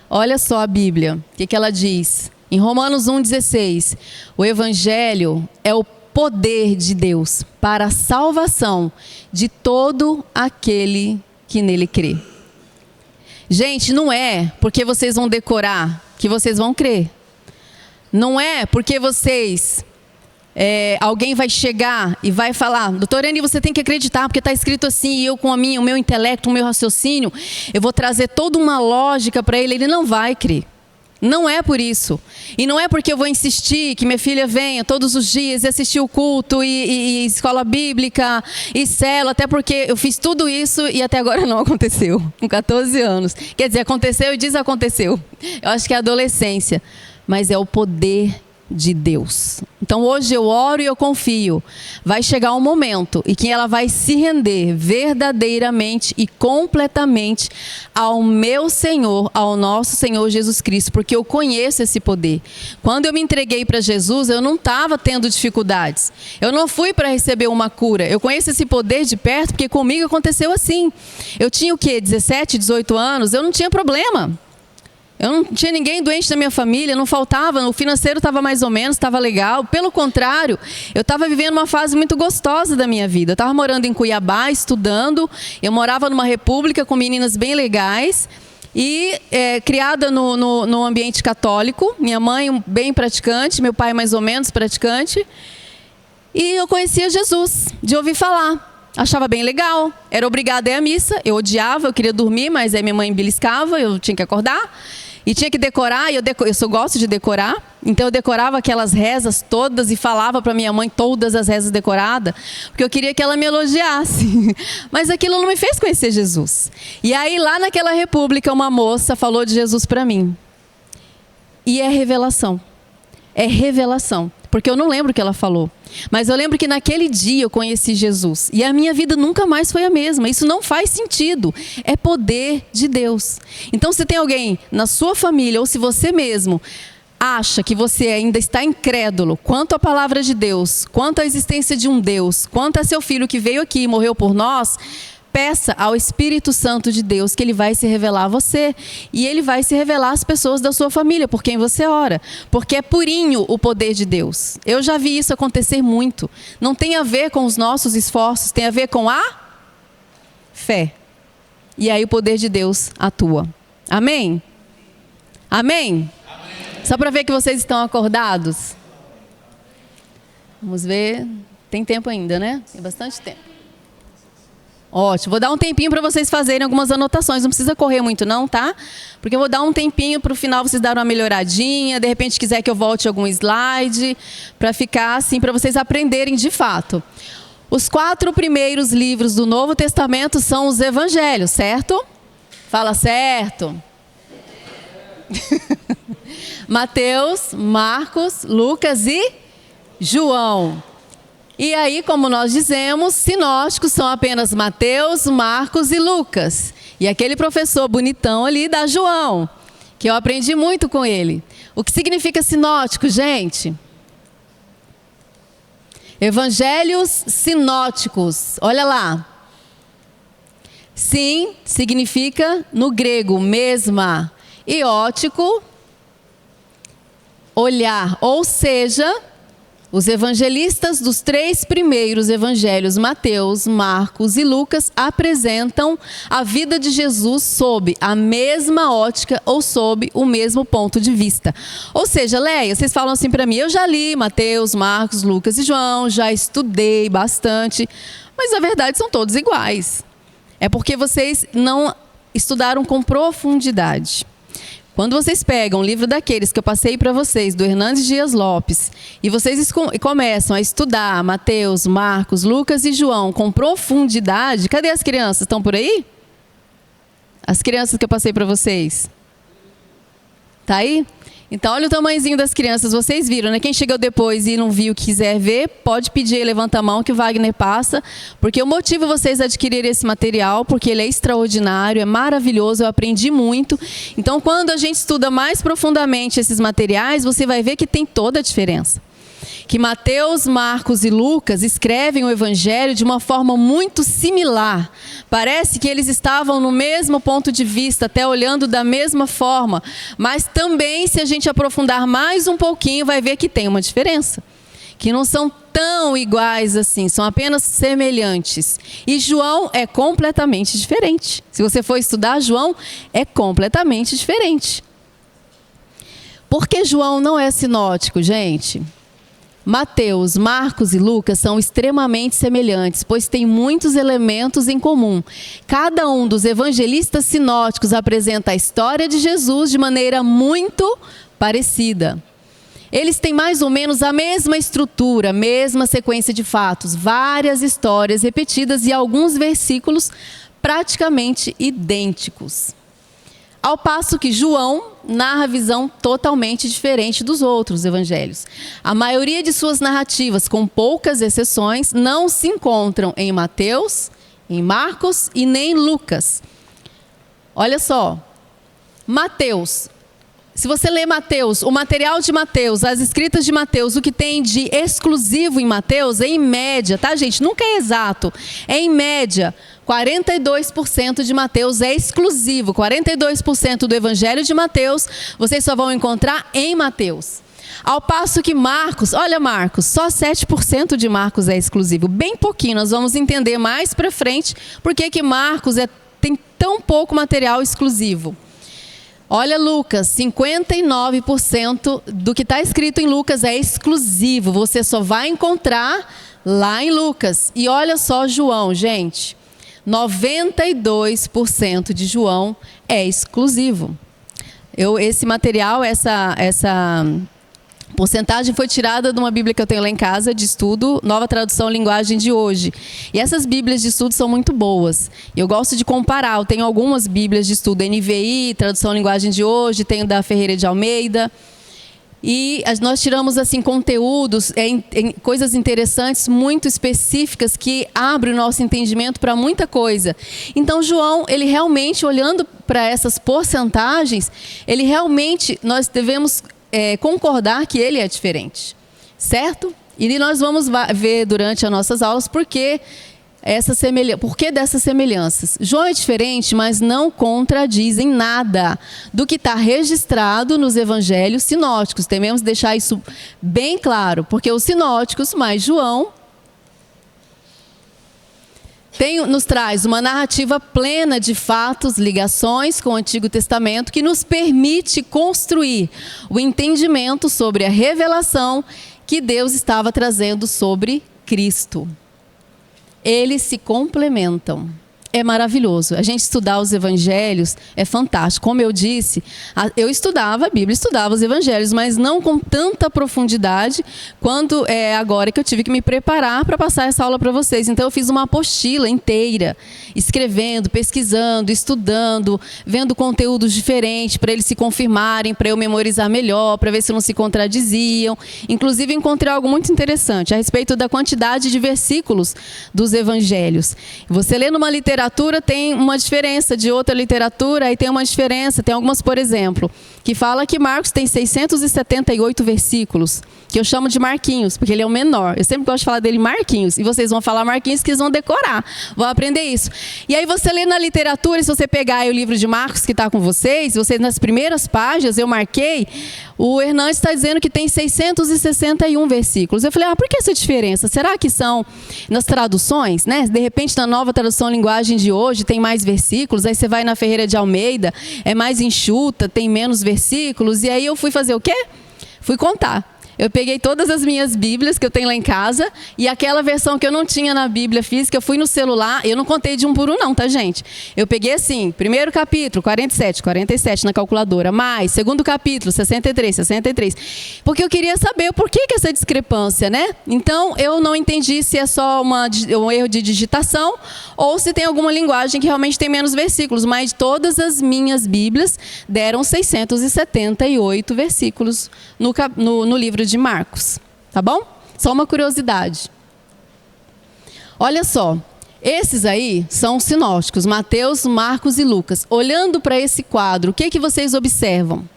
Olha só a Bíblia, o que ela diz? Em Romanos 1,16, o Evangelho é o poder de Deus para a salvação de todo aquele que nele crê. Gente, não é porque vocês vão decorar que vocês vão crer. Não é porque alguém vai chegar e vai falar: doutor Irani, você tem que acreditar porque está escrito assim, e eu com o meu intelecto, o meu raciocínio, eu vou trazer toda uma lógica para ele não vai crer. Não é por isso. E não é porque eu vou insistir que minha filha venha todos os dias e assistir o culto e escola bíblica e célula, até porque eu fiz tudo isso e até agora não aconteceu, com 14 anos. Quer dizer, aconteceu e desaconteceu. Eu acho que é a adolescência, mas é o poder de Deus. Então hoje eu oro e eu confio. Vai chegar um momento em que ela vai se render verdadeiramente e completamente ao meu Senhor, ao nosso Senhor Jesus Cristo, porque eu conheço esse poder. Quando eu me entreguei para Jesus, eu não estava tendo dificuldades. Eu não fui para receber uma cura. Eu conheço esse poder de perto porque comigo aconteceu assim. Eu tinha o quê? 17, 18 anos? Eu não tinha problema. Eu não tinha ninguém doente na minha família, não faltava, o financeiro estava mais ou menos, estava legal. Pelo contrário, eu estava vivendo uma fase muito gostosa da minha vida. Eu estava morando em Cuiabá, estudando, eu morava numa república com meninas bem legais e criada no ambiente católico. Minha mãe bem praticante, meu pai mais ou menos praticante. E eu conhecia Jesus, de ouvir falar. Achava bem legal, era obrigada a ir à missa, eu odiava, eu queria dormir, mas aí minha mãe beliscava, eu tinha que acordar. E tinha que decorar, e eu gosto de decorar, então eu decorava aquelas rezas todas e falava para minha mãe todas as rezas decoradas, porque eu queria que ela me elogiasse. Mas aquilo não me fez conhecer Jesus. E aí lá naquela república uma moça falou de Jesus para mim. E é revelação. É revelação. porque eu não lembro o que ela falou. Mas eu lembro que naquele dia eu conheci Jesus. E a minha vida nunca mais foi a mesma. Isso não faz sentido. É poder de Deus. Então, se tem alguém na sua família, ou se você mesmo acha que você ainda está incrédulo quanto à palavra de Deus, quanto à existência de um Deus, quanto a seu filho que veio aqui e morreu por nós, peça ao Espírito Santo de Deus que ele vai se revelar a você e ele vai se revelar às pessoas da sua família por quem você ora, porque é purinho o poder de Deus. Eu já vi isso acontecer muito. Não tem a ver com os nossos esforços, tem a ver com a fé. E aí o poder de Deus atua. Amém? Amém? Só para ver que vocês estão acordados. Vamos ver. Tem tempo ainda, né? Tem bastante tempo. Ótimo. Vou dar um tempinho para vocês fazerem algumas anotações. Não precisa correr muito não, tá? Porque eu vou dar um tempinho para o final vocês darem uma melhoradinha. De repente quiser que eu volte algum slide. Para ficar assim, para vocês aprenderem de fato. Os 4 primeiros livros do Novo Testamento são os Evangelhos, certo? Fala certo. Mateus, Marcos, Lucas e João. E aí, como nós dizemos, sinóticos são apenas Mateus, Marcos e Lucas. E aquele professor bonitão ali da João, que eu aprendi muito com ele. O que significa sinótico, gente? Evangelhos sinóticos. Olha lá. Sim, significa no grego, mesma. E ótico, olhar, ou seja, os evangelistas dos 3 primeiros evangelhos, Mateus, Marcos e Lucas, apresentam a vida de Jesus sob a mesma ótica ou sob o mesmo ponto de vista. Ou seja, Leia, vocês falam assim para mim, eu já li Mateus, Marcos, Lucas e João, já estudei bastante, mas na verdade são todos iguais. É porque vocês não estudaram com profundidade. Quando vocês pegam o livro daqueles que eu passei para vocês, do Hernandes Dias Lopes, e vocês começam a estudar Mateus, Marcos, Lucas e João com profundidade, cadê as crianças? Estão por aí? As crianças que eu passei para vocês. Tá aí? Então, olha o tamanhozinho das crianças, vocês viram, né? Quem chegou depois e não viu, quiser ver, pode pedir aí, levanta a mão que o Wagner passa, porque eu motivo vocês a adquirirem esse material, porque ele é extraordinário, é maravilhoso, eu aprendi muito. Então, quando a gente estuda mais profundamente esses materiais, você vai ver que tem toda a diferença. Que Mateus, Marcos e Lucas escrevem o Evangelho de uma forma muito similar. Parece que eles estavam no mesmo ponto de vista, até olhando da mesma forma. Mas também, se a gente aprofundar mais um pouquinho, vai ver que tem uma diferença. Que não são tão iguais assim, são apenas semelhantes. E João é completamente diferente. Se você for estudar, João é completamente diferente. Por que João não é sinótico, gente? Mateus, Marcos e Lucas são extremamente semelhantes, pois têm muitos elementos em comum. Cada um dos evangelistas sinóticos apresenta a história de Jesus de maneira muito parecida. Eles têm mais ou menos a mesma estrutura, a mesma sequência de fatos, várias histórias repetidas e alguns versículos praticamente idênticos. Ao passo que João narra a visão totalmente diferente dos outros evangelhos. A maioria de suas narrativas, com poucas exceções, não se encontram em Mateus, em Marcos e nem em Lucas. Olha só, Mateus. Se você lê Mateus, o material de Mateus, as escritas de Mateus, o que tem de exclusivo em Mateus, em média, tá, gente? Nunca é exato. É em média, 42% de Mateus é exclusivo. 42% do Evangelho de Mateus, vocês só vão encontrar em Mateus. Ao passo que Marcos, olha Marcos, só 7% de Marcos é exclusivo. Bem pouquinho, nós vamos entender mais para frente por que Marcos tem tão pouco material exclusivo. Olha Lucas, 59% do que está escrito em Lucas é exclusivo. Você só vai encontrar lá em Lucas. E olha só João, gente. 92% de João é exclusivo. Esse material, essa porcentagem foi tirada de uma Bíblia que eu tenho lá em casa, de estudo, Nova Tradução Linguagem de Hoje. E essas Bíblias de estudo são muito boas. Eu gosto de comparar. Eu tenho algumas Bíblias de estudo, NVI, Tradução Linguagem de Hoje, tenho da Ferreira de Almeida. E nós tiramos assim conteúdos, coisas interessantes, muito específicas, que abrem o nosso entendimento para muita coisa. Então João, ele realmente, olhando para essas porcentagens, ele realmente, nós devemos concordar que ele é diferente, certo? E nós vamos ver durante as nossas aulas por que dessas semelhanças. João é diferente, mas não contradizem nada do que está registrado nos evangelhos sinóticos. Devemos deixar isso bem claro, porque os sinóticos mais João nos traz uma narrativa plena de fatos, ligações com o Antigo Testamento, que nos permite construir o entendimento sobre a revelação que Deus estava trazendo sobre Cristo. Eles se complementam. É maravilhoso. A gente estudar os evangelhos é fantástico. Como eu disse, eu estudava a Bíblia, estudava os evangelhos, mas não com tanta profundidade quanto agora que eu tive que me preparar para passar essa aula para vocês. Então eu fiz uma apostila inteira, escrevendo, pesquisando, estudando, vendo conteúdos diferentes para eles se confirmarem, para eu memorizar melhor, para ver se não se contradiziam. Inclusive encontrei algo muito interessante a respeito da quantidade de versículos dos evangelhos. Você lê numa literatura, tem uma diferença de outra literatura, aí tem uma diferença, tem algumas, por exemplo, que fala que Marcos tem 678 versículos, que eu chamo de Marquinhos, porque ele é o menor. Eu sempre gosto de falar dele Marquinhos, e vocês vão falar Marquinhos que eles vão decorar, vão aprender isso. E aí você lê na literatura, se você pegar aí o livro de Marcos que está com vocês nas primeiras páginas, eu marquei, o Hernandes está dizendo que tem 661 versículos. Eu falei, por que essa diferença? Será que são nas traduções, né? De repente, na nova tradução linguagem de hoje, tem mais versículos, aí você vai na Ferreira de Almeida, é mais enxuta, tem menos versículos, e aí eu fui fazer o quê? Fui contar. Eu peguei todas as minhas Bíblias que eu tenho lá em casa e aquela versão que eu não tinha na Bíblia física, eu fui no celular, eu não contei de um por um não, tá, gente? Eu peguei assim, primeiro capítulo, 47 na calculadora, mais, segundo capítulo, 63, porque eu queria saber o porquê que essa discrepância, né? Então, eu não entendi se é só um erro de digitação ou se tem alguma linguagem que realmente tem menos versículos, mas todas as minhas Bíblias deram 678 versículos no livro de Marcos, tá bom? Só uma curiosidade. Olha só, esses aí são os sinóticos, Mateus, Marcos e Lucas. Olhando para esse quadro, o que vocês observam?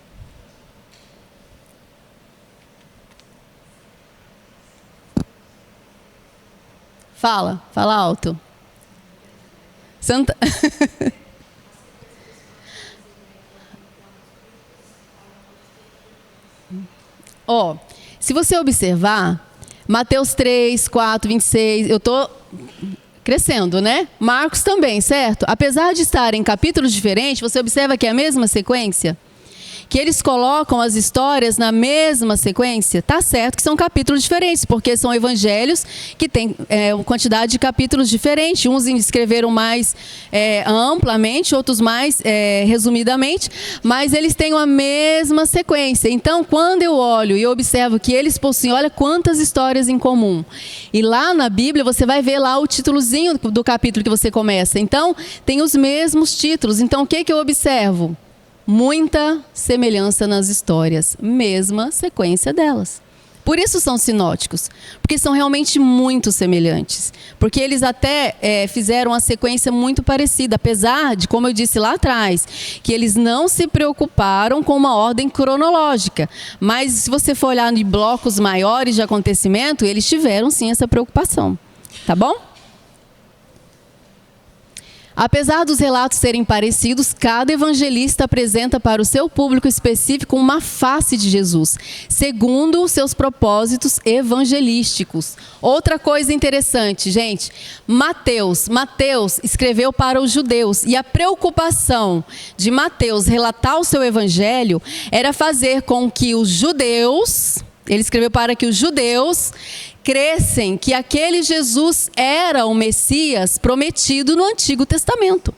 Fala alto. Se você observar, Mateus 3, 4, 26, eu estou crescendo, né? Marcos também, certo? Apesar de estarem em capítulos diferentes, você observa que é a mesma sequência? Que eles colocam as histórias na mesma sequência? Tá certo que são capítulos diferentes, porque são evangelhos que têm uma quantidade de capítulos diferentes. Uns escreveram mais amplamente, outros mais resumidamente, mas eles têm a mesma sequência. Então, quando eu olho e observo que eles possuem, olha quantas histórias em comum. E lá na Bíblia, você vai ver lá o títulozinho do capítulo que você começa. Então, tem os mesmos títulos. Então, o que eu observo? Muita semelhança nas histórias, mesma sequência delas. Por isso são sinóticos, porque são realmente muito semelhantes. Porque eles até fizeram uma sequência muito parecida, apesar de, como eu disse lá atrás, que eles não se preocuparam com uma ordem cronológica. Mas se você for olhar em blocos maiores de acontecimento, eles tiveram sim essa preocupação. Tá bom? Apesar dos relatos serem parecidos, cada evangelista apresenta para o seu público específico uma face de Jesus, segundo os seus propósitos evangelísticos. Outra coisa interessante, gente, Mateus escreveu para os judeus, e a preocupação de Mateus relatar o seu evangelho era fazer com que os judeus, ele escreveu para que os judeus crescem que aquele Jesus era o Messias prometido no Antigo Testamento.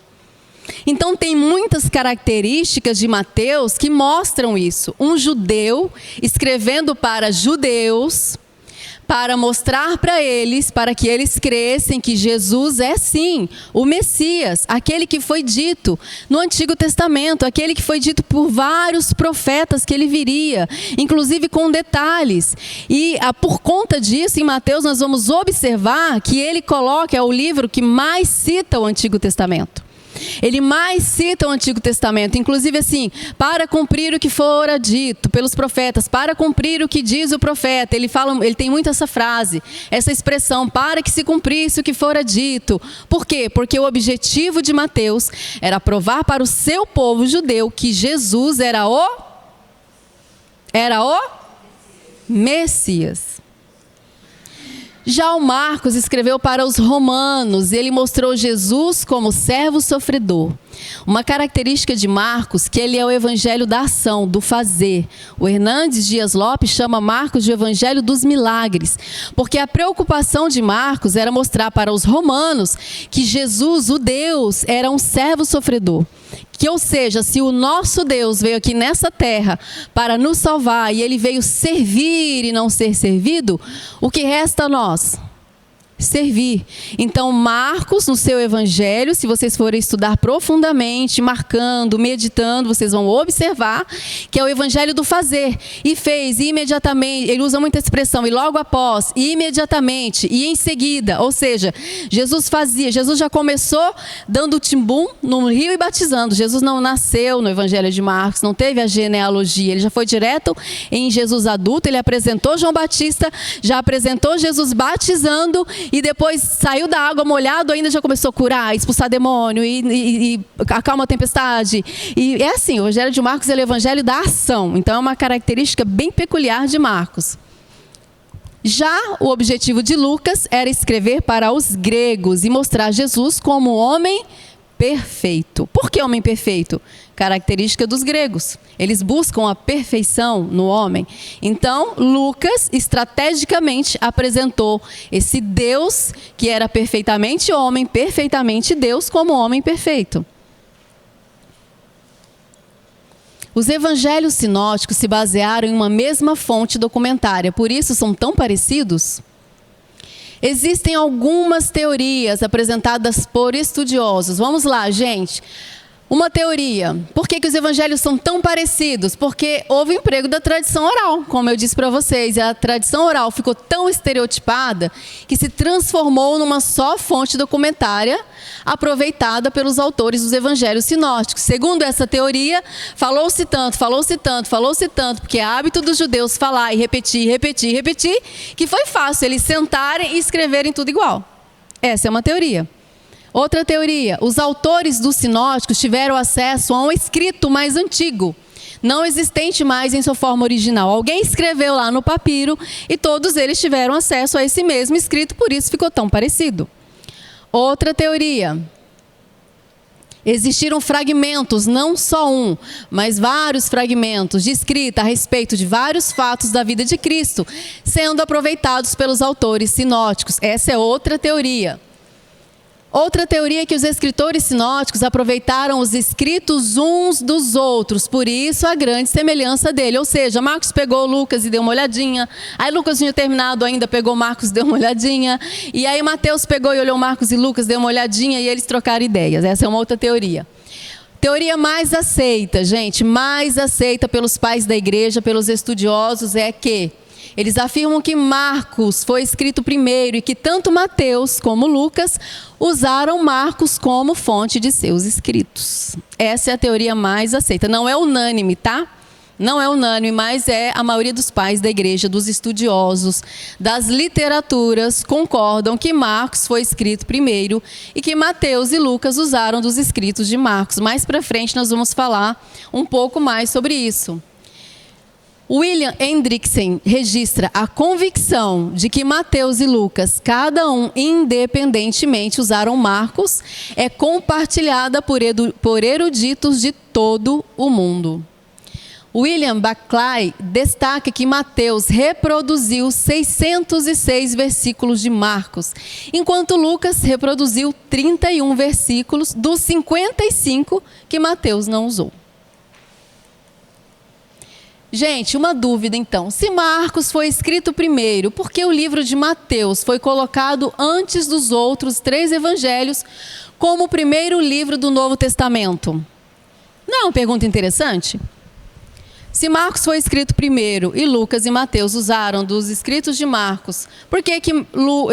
Então tem muitas características de Mateus que mostram isso. Um judeu escrevendo para judeus, para mostrar para eles, para que eles crescem que Jesus é sim o Messias, aquele que foi dito no Antigo Testamento, aquele que foi dito por vários profetas que ele viria, inclusive com detalhes. E por conta disso, em Mateus nós vamos observar que ele coloca, é o livro que mais cita o Antigo Testamento. Ele mais cita o Antigo Testamento, inclusive assim, para cumprir o que fora dito pelos profetas, para cumprir o que diz o profeta. Ele tem muito essa frase, essa expressão, para que se cumprisse o que fora dito. Por quê? Porque o objetivo de Mateus era provar para o seu povo judeu que Jesus era o Messias. Já o Marcos escreveu para os romanos, ele mostrou Jesus como servo sofredor. Uma característica de Marcos, que ele é o evangelho da ação, do fazer. O Hernandes Dias Lopes chama Marcos de evangelho dos milagres, porque a preocupação de Marcos era mostrar para os romanos que Jesus, o Deus, era um servo sofredor. Que, ou seja, se o nosso Deus veio aqui nessa terra para nos salvar e ele veio servir e não ser servido, o que resta a nós? Servir. Então, Marcos, no seu evangelho, se vocês forem estudar profundamente, marcando, meditando, vocês vão observar que é o evangelho do fazer. E fez imediatamente, ele usa muita expressão, e logo após, e imediatamente, e em seguida. Ou seja, Jesus fazia, Jesus já começou dando timbum no rio e batizando. Jesus não nasceu no evangelho de Marcos, não teve a genealogia, ele já foi direto em Jesus adulto, ele apresentou João Batista, já apresentou Jesus batizando, e depois saiu da água molhado, ainda já começou a curar, expulsar demônio e acalma a tempestade. E é assim, o evangelho de Marcos é o evangelho da ação. Então é uma característica bem peculiar de Marcos. Já o objetivo de Lucas era escrever para os gregos e mostrar Jesus como homem perfeito. Por que homem perfeito? Característica dos gregos. Eles buscam a perfeição no homem. Então, Lucas estrategicamente apresentou esse Deus que era perfeitamente homem, perfeitamente Deus, como homem perfeito. Os evangelhos sinóticos se basearam em uma mesma fonte documentária, por isso são tão parecidos. Existem algumas teorias apresentadas por estudiosos. Vamos lá, gente. Uma teoria. Por que os evangelhos são tão parecidos? Porque houve o emprego da tradição oral, como eu disse para vocês. E a tradição oral ficou tão estereotipada que se transformou numa só fonte documentária aproveitada pelos autores dos evangelhos sinóticos. Segundo essa teoria, falou-se tanto, porque é hábito dos judeus falar e repetir, que foi fácil eles sentarem e escreverem tudo igual. Essa é uma teoria. Outra teoria, os autores dos sinóticos tiveram acesso a um escrito mais antigo, não existente mais em sua forma original. Alguém escreveu lá no papiro e todos eles tiveram acesso a esse mesmo escrito, por isso ficou tão parecido. Outra teoria, existiram fragmentos, não só um, mas vários fragmentos de escrita a respeito de vários fatos da vida de Cristo, sendo aproveitados pelos autores sinóticos. Essa é outra teoria. Outra teoria é que os escritores sinóticos aproveitaram os escritos uns dos outros, por isso a grande semelhança dele. Ou seja, Marcos pegou Lucas e deu uma olhadinha, aí Lucas tinha terminado ainda, pegou Marcos e deu uma olhadinha, e aí Mateus pegou e olhou Marcos e Lucas, deu uma olhadinha e eles trocaram ideias. Essa é uma outra teoria. Teoria mais aceita, gente, mais aceita pelos pais da igreja, pelos estudiosos, é que eles afirmam que Marcos foi escrito primeiro e que tanto Mateus como Lucas usaram Marcos como fonte de seus escritos. Essa é a teoria mais aceita. Não é unânime, tá? Não é unânime, mas a maioria dos pais da igreja, dos estudiosos, das literaturas, concordam que Marcos foi escrito primeiro e que Mateus e Lucas usaram dos escritos de Marcos. Mais para frente nós vamos falar um pouco mais sobre isso. William Hendrickson registra a convicção de que Mateus e Lucas, cada um independentemente, usaram Marcos, é compartilhada por eruditos de todo o mundo. William Barclay destaca que Mateus reproduziu 606 versículos de Marcos, enquanto Lucas reproduziu 31 versículos dos 55 que Mateus não usou. Gente, uma dúvida então. Se Marcos foi escrito primeiro, por que o livro de Mateus foi colocado antes dos outros 3 evangelhos como o primeiro livro do Novo Testamento? Não é uma pergunta interessante? Se Marcos foi escrito primeiro e Lucas e Mateus usaram dos escritos de Marcos, por que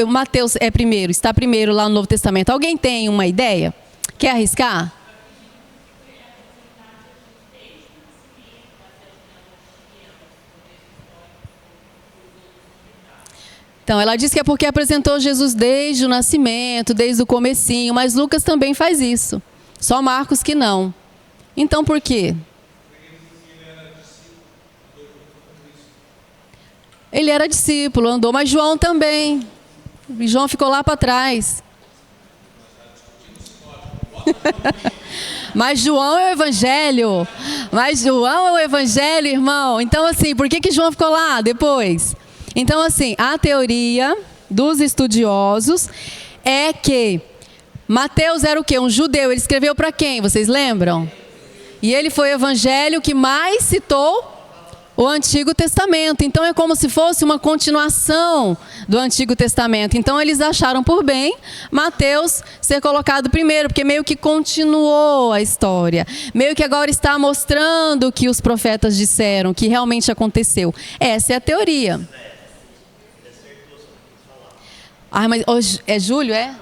Mateus é primeiro, está primeiro lá no Novo Testamento? Alguém tem uma ideia? Quer arriscar? Então, ela diz que é porque apresentou Jesus desde o nascimento, desde o comecinho, mas Lucas também faz isso. Só Marcos que não. Então, por quê? Ele era discípulo, andou, mas João também. João ficou lá para trás. Mas João é o evangelho. Mas João é o evangelho, irmão. Então, assim, por que João ficou lá depois? Então, assim, a teoria dos estudiosos é que Mateus era o quê? Um judeu. Ele escreveu para quem? Vocês lembram? E ele foi o evangelho que mais citou o Antigo Testamento. Então, é como se fosse uma continuação do Antigo Testamento. Então, eles acharam por bem Mateus ser colocado primeiro, porque meio que continuou a história. Meio que agora está mostrando o que os profetas disseram, que realmente aconteceu. Essa é a teoria. Ah, mas hoje é Júlio, é?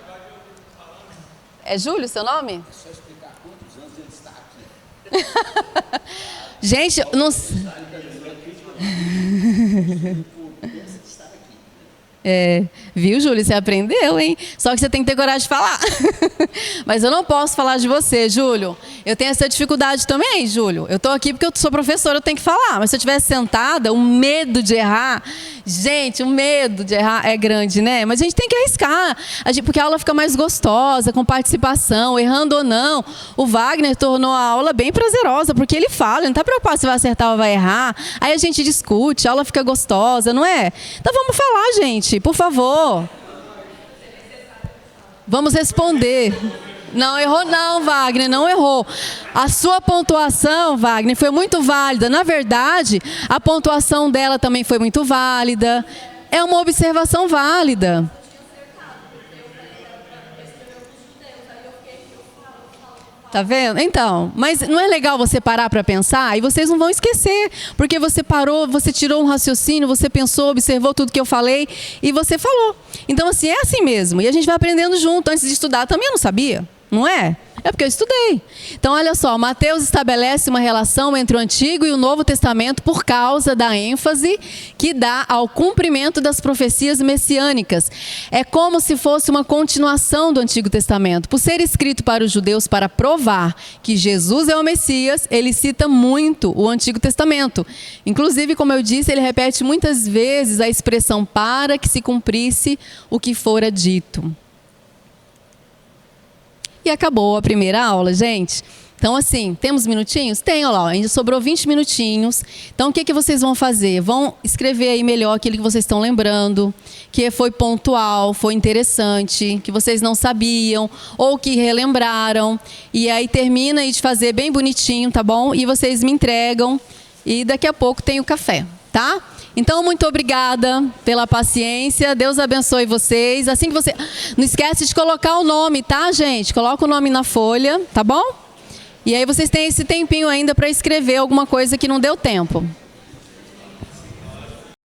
É Júlio seu nome? É só explicar quantos anos ele está aqui. Gente, não... viu, Júlio? Você aprendeu, hein? Só que você tem que ter coragem de falar. Mas eu não posso falar de você, Júlio. Eu tenho essa dificuldade também, Júlio. Eu estou aqui porque eu sou professora, eu tenho que falar. Mas se eu estivesse sentada, o medo de errar... Gente, o medo de errar é grande, né? Mas a gente tem que arriscar. Porque a aula fica mais gostosa, com participação, errando ou não. O Wagner tornou a aula bem prazerosa, porque ele fala, ele não está preocupado se vai acertar ou vai errar. Aí a gente discute, a aula fica gostosa, não é? Então vamos falar, gente, por favor. Vamos responder. Não errou não, Wagner, não errou. A sua pontuação, Wagner, foi muito válida. Na verdade, a pontuação dela também foi muito válida. É uma observação válida. Tá vendo? Então, mas não é legal você parar para pensar? E vocês não vão esquecer, porque você parou, você tirou um raciocínio, você pensou, observou tudo que eu falei e você falou. Então, assim, é assim mesmo. E a gente vai aprendendo junto. Antes de estudar, também eu não sabia, não é? É porque eu estudei. Então, olha só, Mateus estabelece uma relação entre o Antigo e o Novo Testamento por causa da ênfase que dá ao cumprimento das profecias messiânicas. É como se fosse uma continuação do Antigo Testamento. Por ser escrito para os judeus para provar que Jesus é o Messias, ele cita muito o Antigo Testamento. Inclusive, como eu disse, ele repete muitas vezes a expressão para que se cumprisse o que fora dito. E acabou a primeira aula, gente. Então, assim, temos minutinhos? Tem, olha lá, ainda sobrou 20 minutinhos. Então, o que vocês vão fazer? Vão escrever aí melhor aquilo que vocês estão lembrando, que foi pontual, foi interessante, que vocês não sabiam, ou que relembraram. E aí termina aí de fazer bem bonitinho, tá bom? E vocês me entregam e daqui a pouco tem o café, tá? Então, muito obrigada pela paciência. Deus abençoe vocês. Assim que você... Não esquece de colocar o nome, tá, gente? Coloca o nome na folha, tá bom? E aí vocês têm esse tempinho ainda para escrever alguma coisa que não deu tempo.